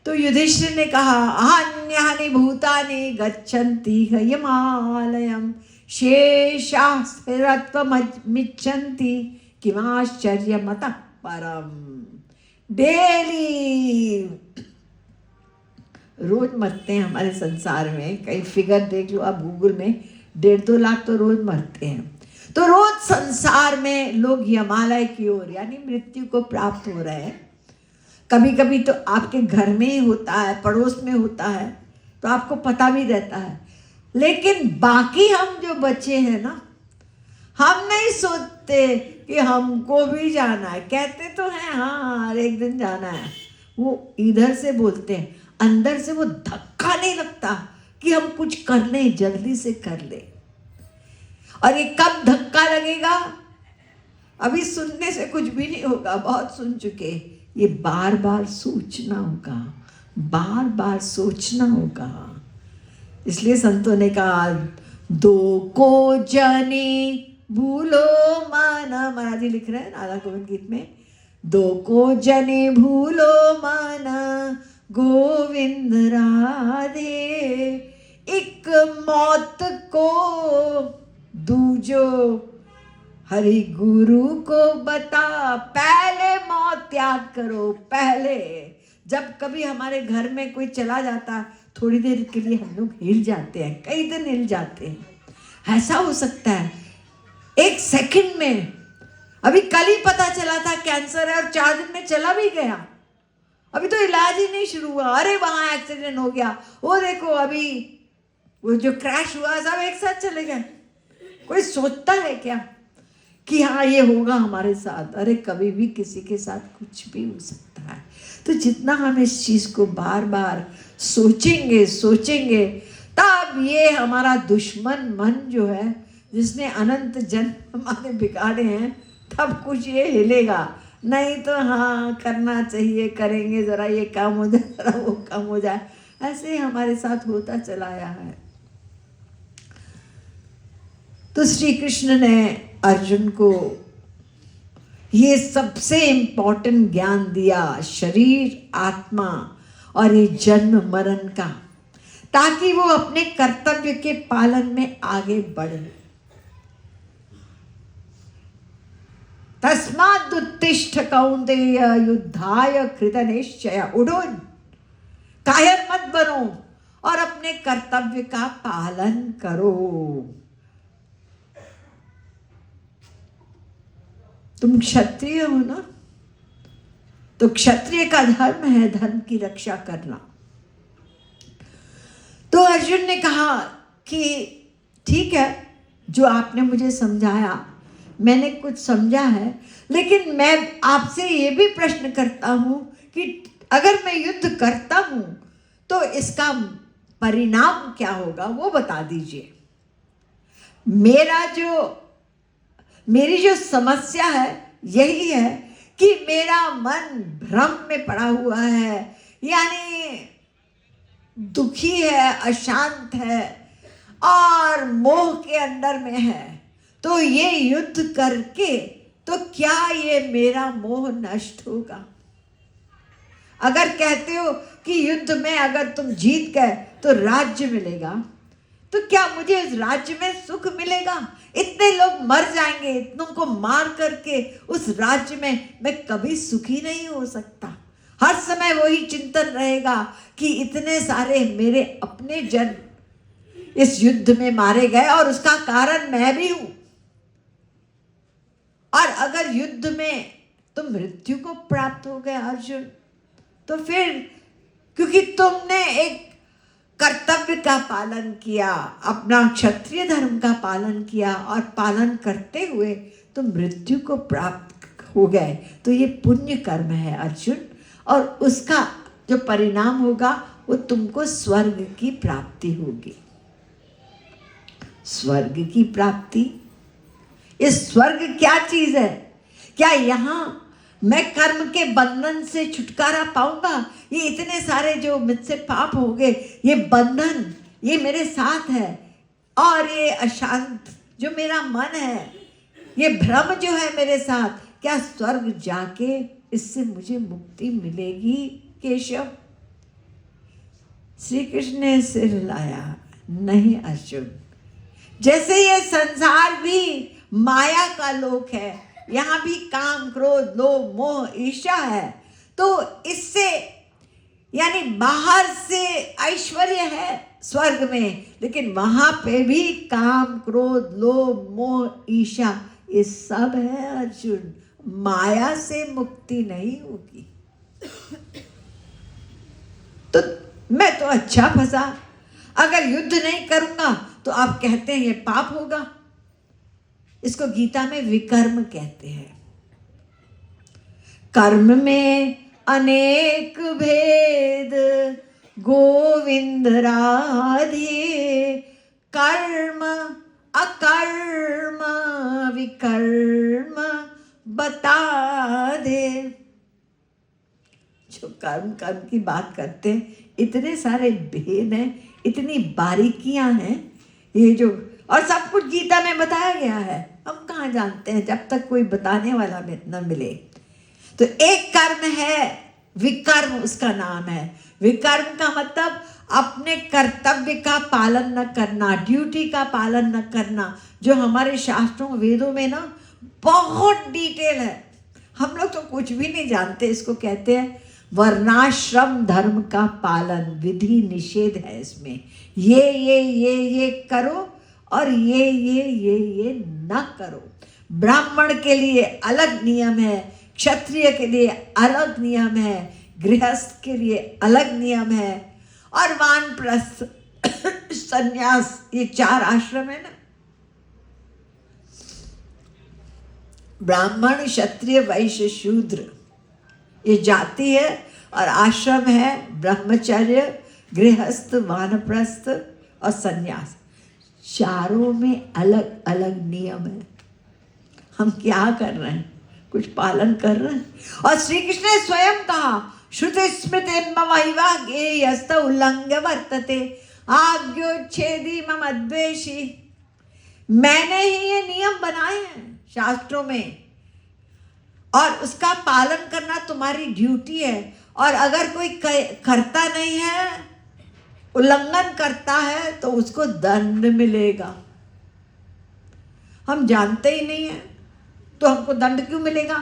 तो युधिष्ठिर ने कहा, अन्यानि भूतानि गच्छन्ति हिमालयम शेषाः स्थिरत्वमिच्छन्ति किमाश्चर्यमतः परम। डेली रोज मरते हैं हमारे संसार में, कई फिगर देख लो आप गूगल में, 1.5-2 लाख तो रोज मरते हैं। तो रोज संसार में लोग हिमालय की ओर यानी मृत्यु को प्राप्त हो रहे हैं। कभी कभी तो आपके घर में ही होता है, पड़ोस में होता है, तो आपको पता भी रहता है। लेकिन बाकी हम जो बचे हैं ना, हम नहीं सोचते कि हमको भी जाना है। कहते तो हैं हाँ एक दिन जाना है, वो इधर से बोलते हैं, अंदर से वो धक्का नहीं लगता कि हम कुछ कर लें, जल्दी से कर लें। और ये कब धक्का लगेगा? अभी सुनने से कुछ भी नहीं होगा, बहुत सुन चुके। ये बार बार सोचना होगा, बार बार सोचना होगा। इसलिए संतों ने कहा, दो को जनी भूलो माना, महाराज जी लिख रहे हैं राधा गोविंद गीत में, दो को जनी भूलो माना गोविंद राधे, एक मौत को दूजो हरि गुरु को बता। पहले मौत त्याग करो, पहले। जब कभी हमारे घर में कोई चला जाता, थोड़ी देर के लिए हम लोग हिल जाते हैं, कई दिन हिल जाते हैं। ऐसा हो सकता है एक सेकंड में। अभी कल ही पता चला था कैंसर है और 4 दिन में चला भी गया। अभी तो इलाज ही नहीं शुरू हुआ, अरे वहां एक्सीडेंट हो गया, वो देखो अभी वो जो क्रैश हुआ, सब एक साथ चले गए। कोई सोचता है क्या कि हाँ ये होगा हमारे साथ? अरे कभी भी किसी के साथ कुछ भी हो सकता है। तो जितना हम इस चीज को बार बार सोचेंगे सोचेंगे, तब ये हमारा दुश्मन मन जो है, जिसने अनंत जन्म हमारे बिगाड़े हैं, तब कुछ ये हिलेगा। नहीं तो हाँ करना चाहिए, करेंगे, जरा ये काम हो जाए, जरा वो काम हो जाए, ऐसे ही हमारे साथ होता चला आया है। तो श्री कृष्ण ने अर्जुन को ये सबसे इंपॉर्टेंट ज्ञान दिया, शरीर, आत्मा और ये जन्म मरण का, ताकि वो अपने कर्तव्य के पालन में आगे बढ़े। तस्माद् उत्तिष्ठ कौन्तेय युद्धाय कृतनिश्चय, उठो, कायर मत बनो और अपने कर्तव्य का पालन करो। तुम क्षत्रिय हो ना, तो क्षत्रिय का धर्म है धर्म की रक्षा करना। तो अर्जुन ने कहा कि ठीक है, जो आपने मुझे समझाया मैंने कुछ समझा है, लेकिन मैं आपसे ये भी प्रश्न करता हूं कि अगर मैं युद्ध करता हूं तो इसका परिणाम क्या होगा, वो बता दीजिए। मेरी जो समस्या है यही है कि मेरा मन भ्रम में पड़ा हुआ है, यानी दुखी है, अशांत है और मोह के अंदर में है। तो ये युद्ध करके तो क्या ये मेरा मोह नष्ट होगा? अगर कहते हो कि युद्ध में अगर तुम जीत गए तो राज्य मिलेगा, तो क्या मुझे इस राज्य में सुख मिलेगा? इतने लोग मर जाएंगे, इतनों को मार करके उस राज्य में मैं कभी सुखी नहीं हो सकता। हर समय वही चिंतन रहेगा कि इतने सारे मेरे अपने जन इस युद्ध में मारे गए और उसका कारण मैं भी हूं। और अगर युद्ध में तो मृत्यु को प्राप्त हो गया अर्जुन, तो फिर क्योंकि तुमने एक कर्तव्य का पालन किया, अपना क्षत्रिय धर्म का पालन किया और पालन करते हुए तुम मृत्यु को प्राप्त हो गए, तो ये पुण्य कर्म है अर्जुन, और उसका जो परिणाम होगा वो तुमको स्वर्ग की प्राप्ति होगी। स्वर्ग की प्राप्ति, ये स्वर्ग क्या चीज है? क्या यहाँ मैं कर्म के बंधन से छुटकारा पाऊंगा? ये इतने सारे जो मुझसे पाप हो गए, ये बंधन ये मेरे साथ है, और ये अशांत जो मेरा मन है, ये भ्रम जो है मेरे साथ, क्या स्वर्ग जाके इससे मुझे मुक्ति मिलेगी केशव? श्री कृष्ण ने सिर हिलाया, नहीं अर्जुन, जैसे ये संसार भी माया का लोक है, यहाँ भी काम, क्रोध, लोभ, मोह, ईर्ष्या है, तो इससे यानी बाहर से ऐश्वर्य है स्वर्ग में, लेकिन वहां पे भी काम, क्रोध, लोभ, मोह, ईर्ष्या, ये सब है अर्जुन। माया से मुक्ति नहीं होगी। तो मैं तो अच्छा फंसा, अगर युद्ध नहीं करूंगा तो आप कहते हैं ये पाप होगा। इसको गीता में विकर्म कहते हैं। कर्म में अनेक भेद गोविंद राधे, कर्म अकर्म विकर्म बता दे। जो कर्म कर्म की बात करते हैं, इतने सारे भेद हैं, इतनी बारीकियां हैं ये जो, और सब कुछ गीता में बताया गया है। हम कहाँ जानते हैं जब तक कोई बताने वाला न मिले। तो एक कर्म है विकर्म, उसका नाम है। विकर्म का मतलब अपने कर्तव्य का पालन न करना, ड्यूटी का पालन न करना, जो हमारे शास्त्रों वेदों में ना बहुत डिटेल है। हम लोग तो कुछ भी नहीं जानते। इसको कहते हैं वर्णाश्रम धर्म का पालन, विधि निषेध है इसमें। ये करो और ये न करो। ब्राह्मण के लिए अलग नियम है, क्षत्रिय के लिए अलग नियम है, गृहस्थ के लिए अलग नियम है, और वानप्रस्थ संन्यास, ये 4 आश्रम है ना। ब्राह्मण, क्षत्रिय, वैश्य, शूद्र ये जाति है, और आश्रम है ब्रह्मचर्य, गृहस्थ, वानप्रस्थ और संन्यास। चारों में अलग अलग नियम है। हम क्या कर रहे हैं? कुछ पालन कर रहे हैं? और श्री कृष्ण ने स्वयं कहा, श्रुति स्मृति ममैवा गेयस्त उल्लंघ्य वर्तते आज्ञोच्छेदी मम द्वेषी। मैंने ही ये नियम बनाए हैं शास्त्रों में, और उसका पालन करना तुम्हारी ड्यूटी है। और अगर कोई करता नहीं है, उल्लंघन करता है, तो उसको दंड मिलेगा। हम जानते ही नहीं है तो हमको दंड क्यों मिलेगा?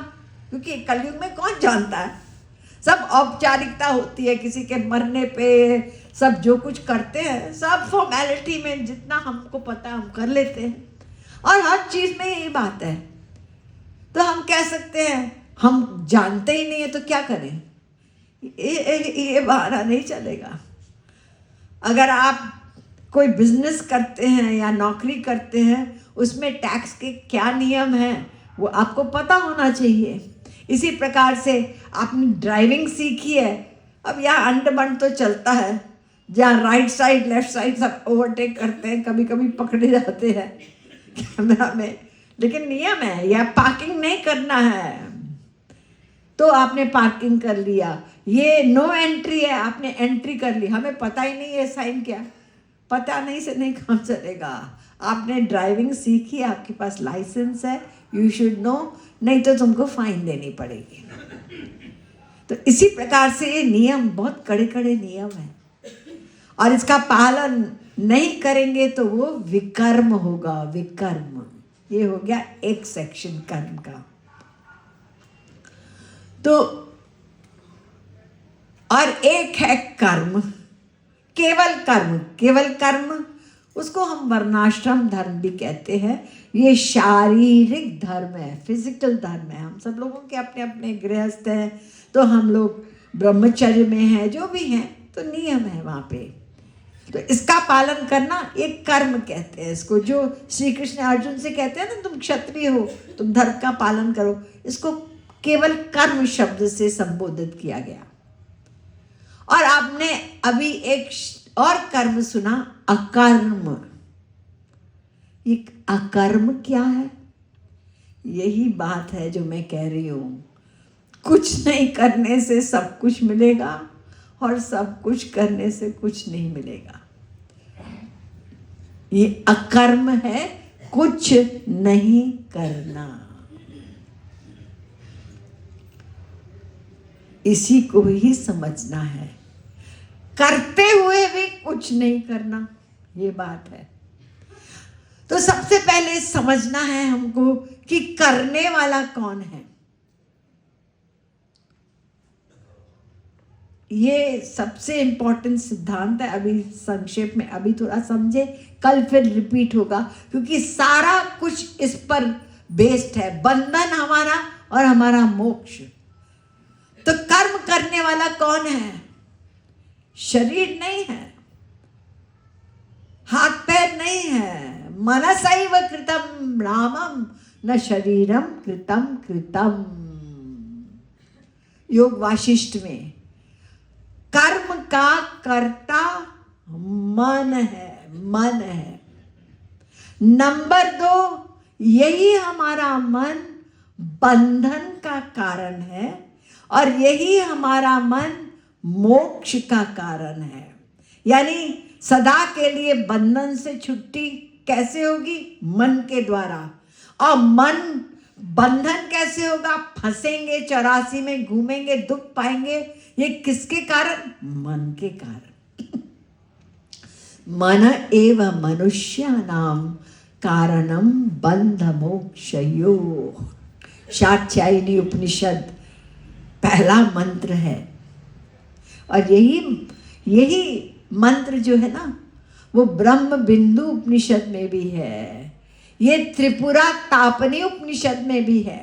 क्योंकि कलयुग में कौन जानता है? सब औपचारिकता होती है। किसी के मरने पे सब जो कुछ करते हैं, सब फॉर्मेलिटी में, जितना हमको पता है हम कर लेते हैं। और हर चीज़ में यही बात है। तो हम कह सकते हैं हम जानते ही नहीं है तो क्या करें? ये बहाना नहीं चलेगा। अगर आप कोई बिजनेस करते हैं या नौकरी करते हैं, उसमें टैक्स के क्या नियम हैं वो आपको पता होना चाहिए। इसी प्रकार से आपने ड्राइविंग सीखी है, अब यहाँ अंड बंड तो चलता है, जहाँ राइट साइड लेफ्ट साइड सब ओवरटेक करते हैं, कभी कभी पकड़े जाते हैं कैमरा में, लेकिन नियम है। या पार्किंग नहीं करना है तो आपने पार्किंग कर लिया, ये नो एंट्री है, आपने एंट्री कर ली, हमें पता ही नहीं है साइन क्या, पता नहीं से नहीं काम चलेगा। आपने ड्राइविंग सीखी, आपके पास लाइसेंस है, यू शुड नो, नहीं तो तुमको फाइन देनी पड़ेगी। तो इसी प्रकार से ये नियम बहुत कड़े कड़े नियम है, और इसका पालन नहीं करेंगे तो वो विकर्म होगा। विकर्म ये हो गया एक सेक्शन कर्म का। तो और एक है कर्म, केवल कर्म। केवल कर्म उसको हम वर्णाश्रम धर्म भी कहते हैं। ये शारीरिक धर्म है, फिजिकल धर्म है। हम सब लोगों के अपने अपने गृहस्थ हैं, तो हम लोग ब्रह्मचर्य में हैं, जो भी हैं, तो नियम है वहाँ पे। तो इसका पालन करना एक कर्म कहते हैं इसको। जो श्री कृष्ण अर्जुन से कहते हैं ना, तुम क्षत्रिय हो, तुम धर्म का पालन करो, इसको केवल कर्म शब्द से संबोधित किया गया। और आपने अभी एक और कर्म सुना, अकर्म। ये अकर्म क्या है? यही बात है जो मैं कह रही हूँ, कुछ नहीं करने से सब कुछ मिलेगा और सब कुछ करने से कुछ नहीं मिलेगा। ये अकर्म है, कुछ नहीं करना। इसी को ही समझना है। करते हुए भी कुछ नहीं करना, ये बात है। तो सबसे पहले समझना है हमको कि करने वाला कौन है। ये सबसे इंपॉर्टेंट सिद्धांत है। अभी संक्षेप में अभी थोड़ा समझे, कल फिर रिपीट होगा, क्योंकि सारा कुछ इस पर बेस्ड है। बंधन हमारा और हमारा मोक्ष। तो कर्म करने वाला कौन है? शरीर नहीं है, हाथ पैर नहीं है। मनसैव कृतम रामम न शरीरम कृतम कृतम। योग वाशिष्ठ में कर्म का कर्ता मन है, मन है। नंबर 2, यही हमारा मन बंधन का कारण है, और यही हमारा मन मोक्ष का कारण है। यानी सदा के लिए बंधन से छुट्टी कैसे होगी? मन के द्वारा। और मन बंधन कैसे होगा? फंसेंगे, 84 में घूमेंगे, दुख पाएंगे। ये किसके कारण? मन के कारण। मन एव मनुष्यानाम कारणम बंध मोक्षयोः। शाक्यायनी उपनिषद पहला मंत्र है। और यही मंत्र जो है ना, वो ब्रह्म बिंदु उपनिषद में भी है, ये त्रिपुरा तापनी उपनिषद में भी है।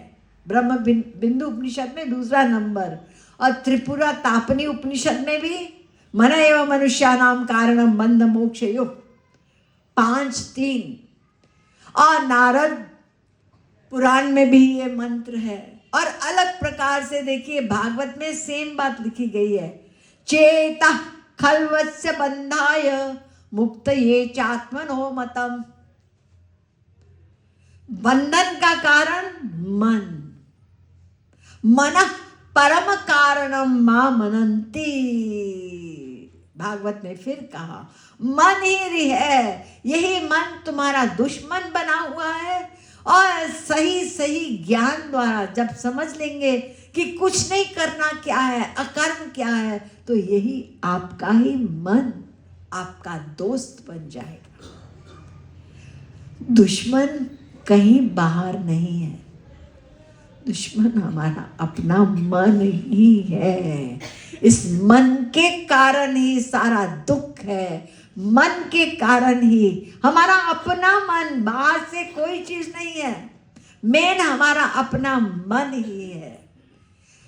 ब्रह्म बिंदु उपनिषद में दूसरा नंबर, और त्रिपुरा तापनी उपनिषद में भी मन एव मनुष्यानाम कारणम बंध मोक्षयोः 5:3। और नारद पुराण में भी ये मंत्र है। और अलग प्रकार से देखिए भागवत में सेम बात लिखी गई है। चेता खल्वस्य बंधाय मुक्तये चात्मनो मतम। बंधन का कारण मन। मनः परम कारणम मां मनन्ति। भागवत में फिर कहा मन ही है, यही मन तुम्हारा दुश्मन बना हुआ है। और सही सही ज्ञान द्वारा जब समझ लेंगे कि कुछ नहीं करना क्या है, अकर्म क्या है, तो यही आपका ही मन आपका दोस्त बन जाएगा। दुश्मन कहीं बाहर नहीं है, दुश्मन हमारा अपना मन ही है। इस मन के कारण ही सारा दुख है, मन के कारण ही हमारा अपना मन, बाहर से कोई चीज नहीं है। मेन हमारा अपना मन ही है,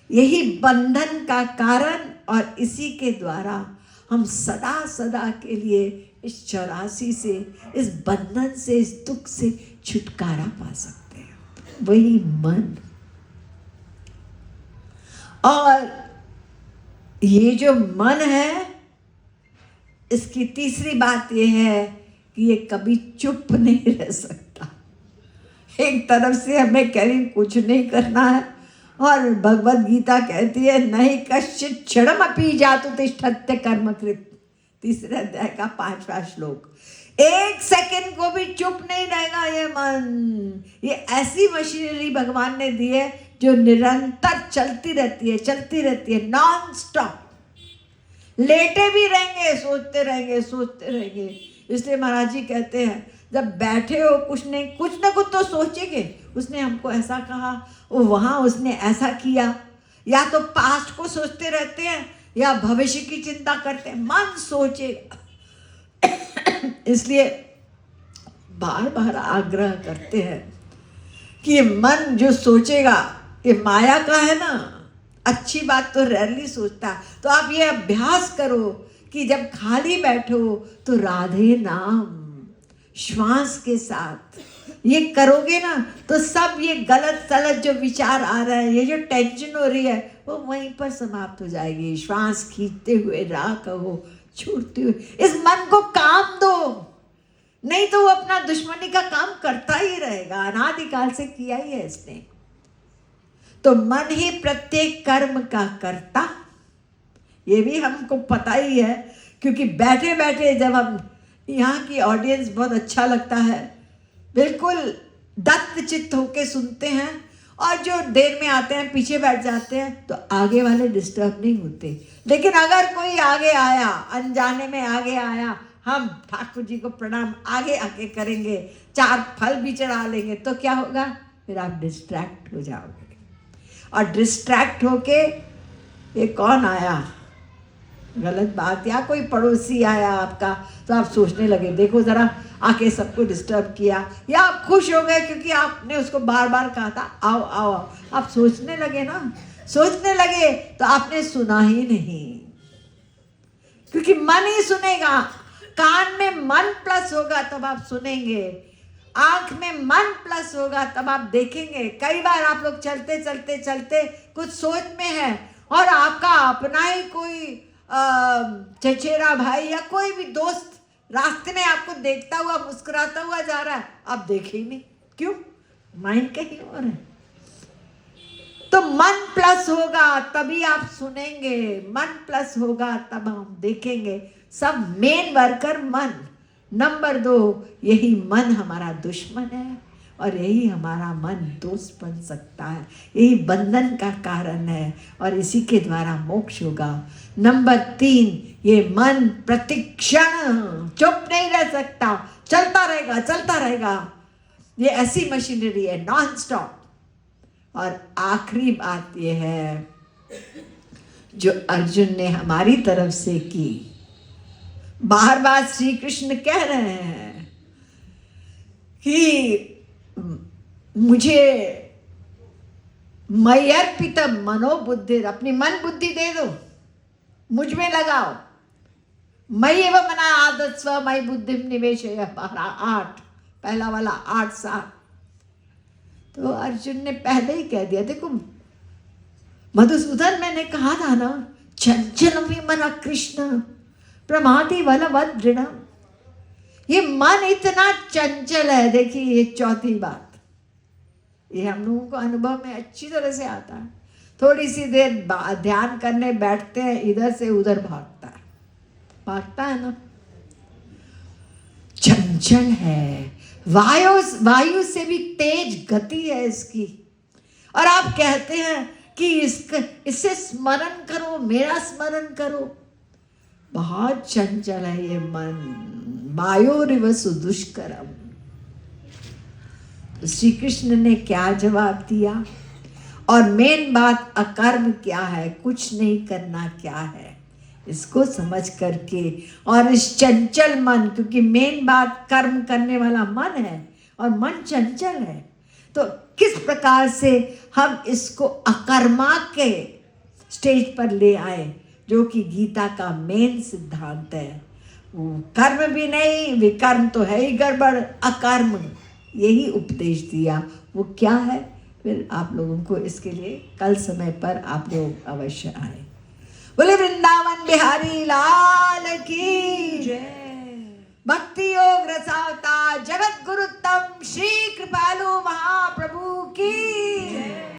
यही बंधन का कारण। और इसी के द्वारा हम सदा सदा के लिए इस 84 से, इस बंधन से, इस दुख से छुटकारा पा सकते हैं, वही मन। और ये जो मन है, इसकी तीसरी बात ये है कि ये कभी चुप नहीं रह सकता। एक तरफ से हमें कहीं कुछ नहीं करना है, और भगवत गीता कहती है नहीं कश्चित् क्षणमपि जातु तिष्ठत्य कर्मकृत्। तीसरे अध्याय का 5वां श्लोक। एक सेकंड को भी चुप नहीं रहेगा ये मन। ये ऐसी मशीनरी भगवान ने दी है जो निरंतर चलती रहती है, चलती रहती है, नॉन स्टॉप। लेटे भी रहेंगे, सोचते रहेंगे, सोचते रहेंगे। इसलिए महाराज जी कहते हैं जब बैठे हो कुछ ना कुछ तो सोचेंगे। उसने हमको ऐसा कहा, वो वहाँ उसने ऐसा किया। या तो पास्ट को सोचते रहते हैं या भविष्य की चिंता करते हैं, मन सोचेगा। इसलिए बार बार आग्रह करते हैं कि ये मन जो सोचेगा ये माया का है ना, अच्छी बात तो रेयरली सोचता। तो आप ये अभ्यास करो कि जब खाली बैठो तो राधे नाम श्वास के साथ ये करोगे ना, तो सब ये गलत सलत जो विचार आ रहा है, ये जो टेंशन हो रही है, वो वहीं पर समाप्त हो जाएगी। श्वास खींचते हुए राह कहो, छोड़ते हुए। इस मन को काम दो, नहीं तो वो अपना दुश्मनी का काम करता ही रहेगा। अनादिकाल से किया ही है इसने। तो मन ही प्रत्येक कर्म का कर्ता, ये भी हमको पता ही है। क्योंकि बैठे बैठे जब हम, यहाँ की ऑडियंस बहुत अच्छा लगता है, बिल्कुल दत्त चित्त होके सुनते हैं। और जो देर में आते हैं पीछे बैठ जाते हैं, तो आगे वाले डिस्टर्ब नहीं होते। लेकिन अगर कोई आगे आया, अनजाने में आगे आया, हम ठाकुर जी को प्रणाम आगे आके करेंगे, 4 फल भी चढ़ा लेंगे, तो क्या होगा? फिर आप डिस्ट्रैक्ट हो जाओगे। और डिस्ट्रैक्ट होके ये कौन आया, गलत बात, या कोई पड़ोसी आया आपका, तो आप सोचने लगे, देखो ज़रा आके सबको डिस्टर्ब किया। या आप खुश हो गए क्योंकि आपने उसको बार बार कहा था आओ आओ आओ। आप सोचने लगे ना, सोचने लगे तो आपने सुना ही नहीं, क्योंकि मन ही सुनेगा। कान में मन प्लस होगा तब आप सुनेंगे, आंख में मन प्लस होगा तब आप देखेंगे। कई बार आप लोग चलते चलते चलते कुछ सोच में है, और आपका अपना ही कोई चचेरा भाई या कोई भी दोस्त रास्ते में आपको देखता हुआ मुस्कुराता हुआ जा रहा है, आप देखे ही नहीं। क्यों? माइंड कहीं और है। तो मन प्लस होगा तभी आप सुनेंगे, मन प्लस होगा तब हम देखेंगे। सब मेन वर्कर मन। नंबर 2, यही मन हमारा दुश्मन है और यही हमारा मन दोस्त बन सकता है। यही बंधन का कारण है और इसी के द्वारा मोक्ष होगा। नंबर 3, ये मन प्रतिक्षण चुप नहीं रह सकता, चलता रहेगा चलता रहेगा। ये ऐसी मशीनरी है, नॉन स्टॉप। और आखिरी बात ये है जो अर्जुन ने हमारी तरफ से की। बार बार श्री कृष्ण कह रहे हैं कि मुझे मयर्पित मनोबुद्धि, अपनी मन बुद्धि दे दो, मुझ में लगाओ। मयि एव मना आदत स्व मयि बुद्धि निवेश। 8 पहला वाला 8-7। तो अर्जुन ने पहले ही कह दिया, देखो मधुसूदन मैंने कहा था ना, चंचल मन कृष्ण प्रमाति बलवद दृढ़। ये मन इतना चंचल है। देखिए ये चौथी बात, ये हम लोगों को अनुभव में अच्छी तरह से आता है। थोड़ी सी देर ध्यान करने बैठते हैं, इधर से उधर भागता है ना। चंचल है, वायु से भी तेज गति है इसकी। और आप कहते हैं कि इससे स्मरण करो, मेरा स्मरण करो। बहुत चंचल है ये मन। मायोरिव सुदुष्करम। तो श्री कृष्ण ने क्या जवाब दिया? और मेन बात अकर्म क्या है, कुछ नहीं करना क्या है, इसको समझ करके। और इस चंचल मन, क्योंकि मेन बात कर्म करने वाला मन है और मन चंचल है, तो किस प्रकार से हम इसको अकर्मा के स्टेज पर ले आए, जो कि गीता का मेन सिद्धांत है। वो कर्म भी नहीं, विकर्म तो है ही गड़बड़, अकर्म, यही उपदेश दिया। वो क्या है, फिर आप लोगों को इसके लिए कल समय पर आप लोग अवश्य आए। बोले वृंदावन बिहारी लाल की जय।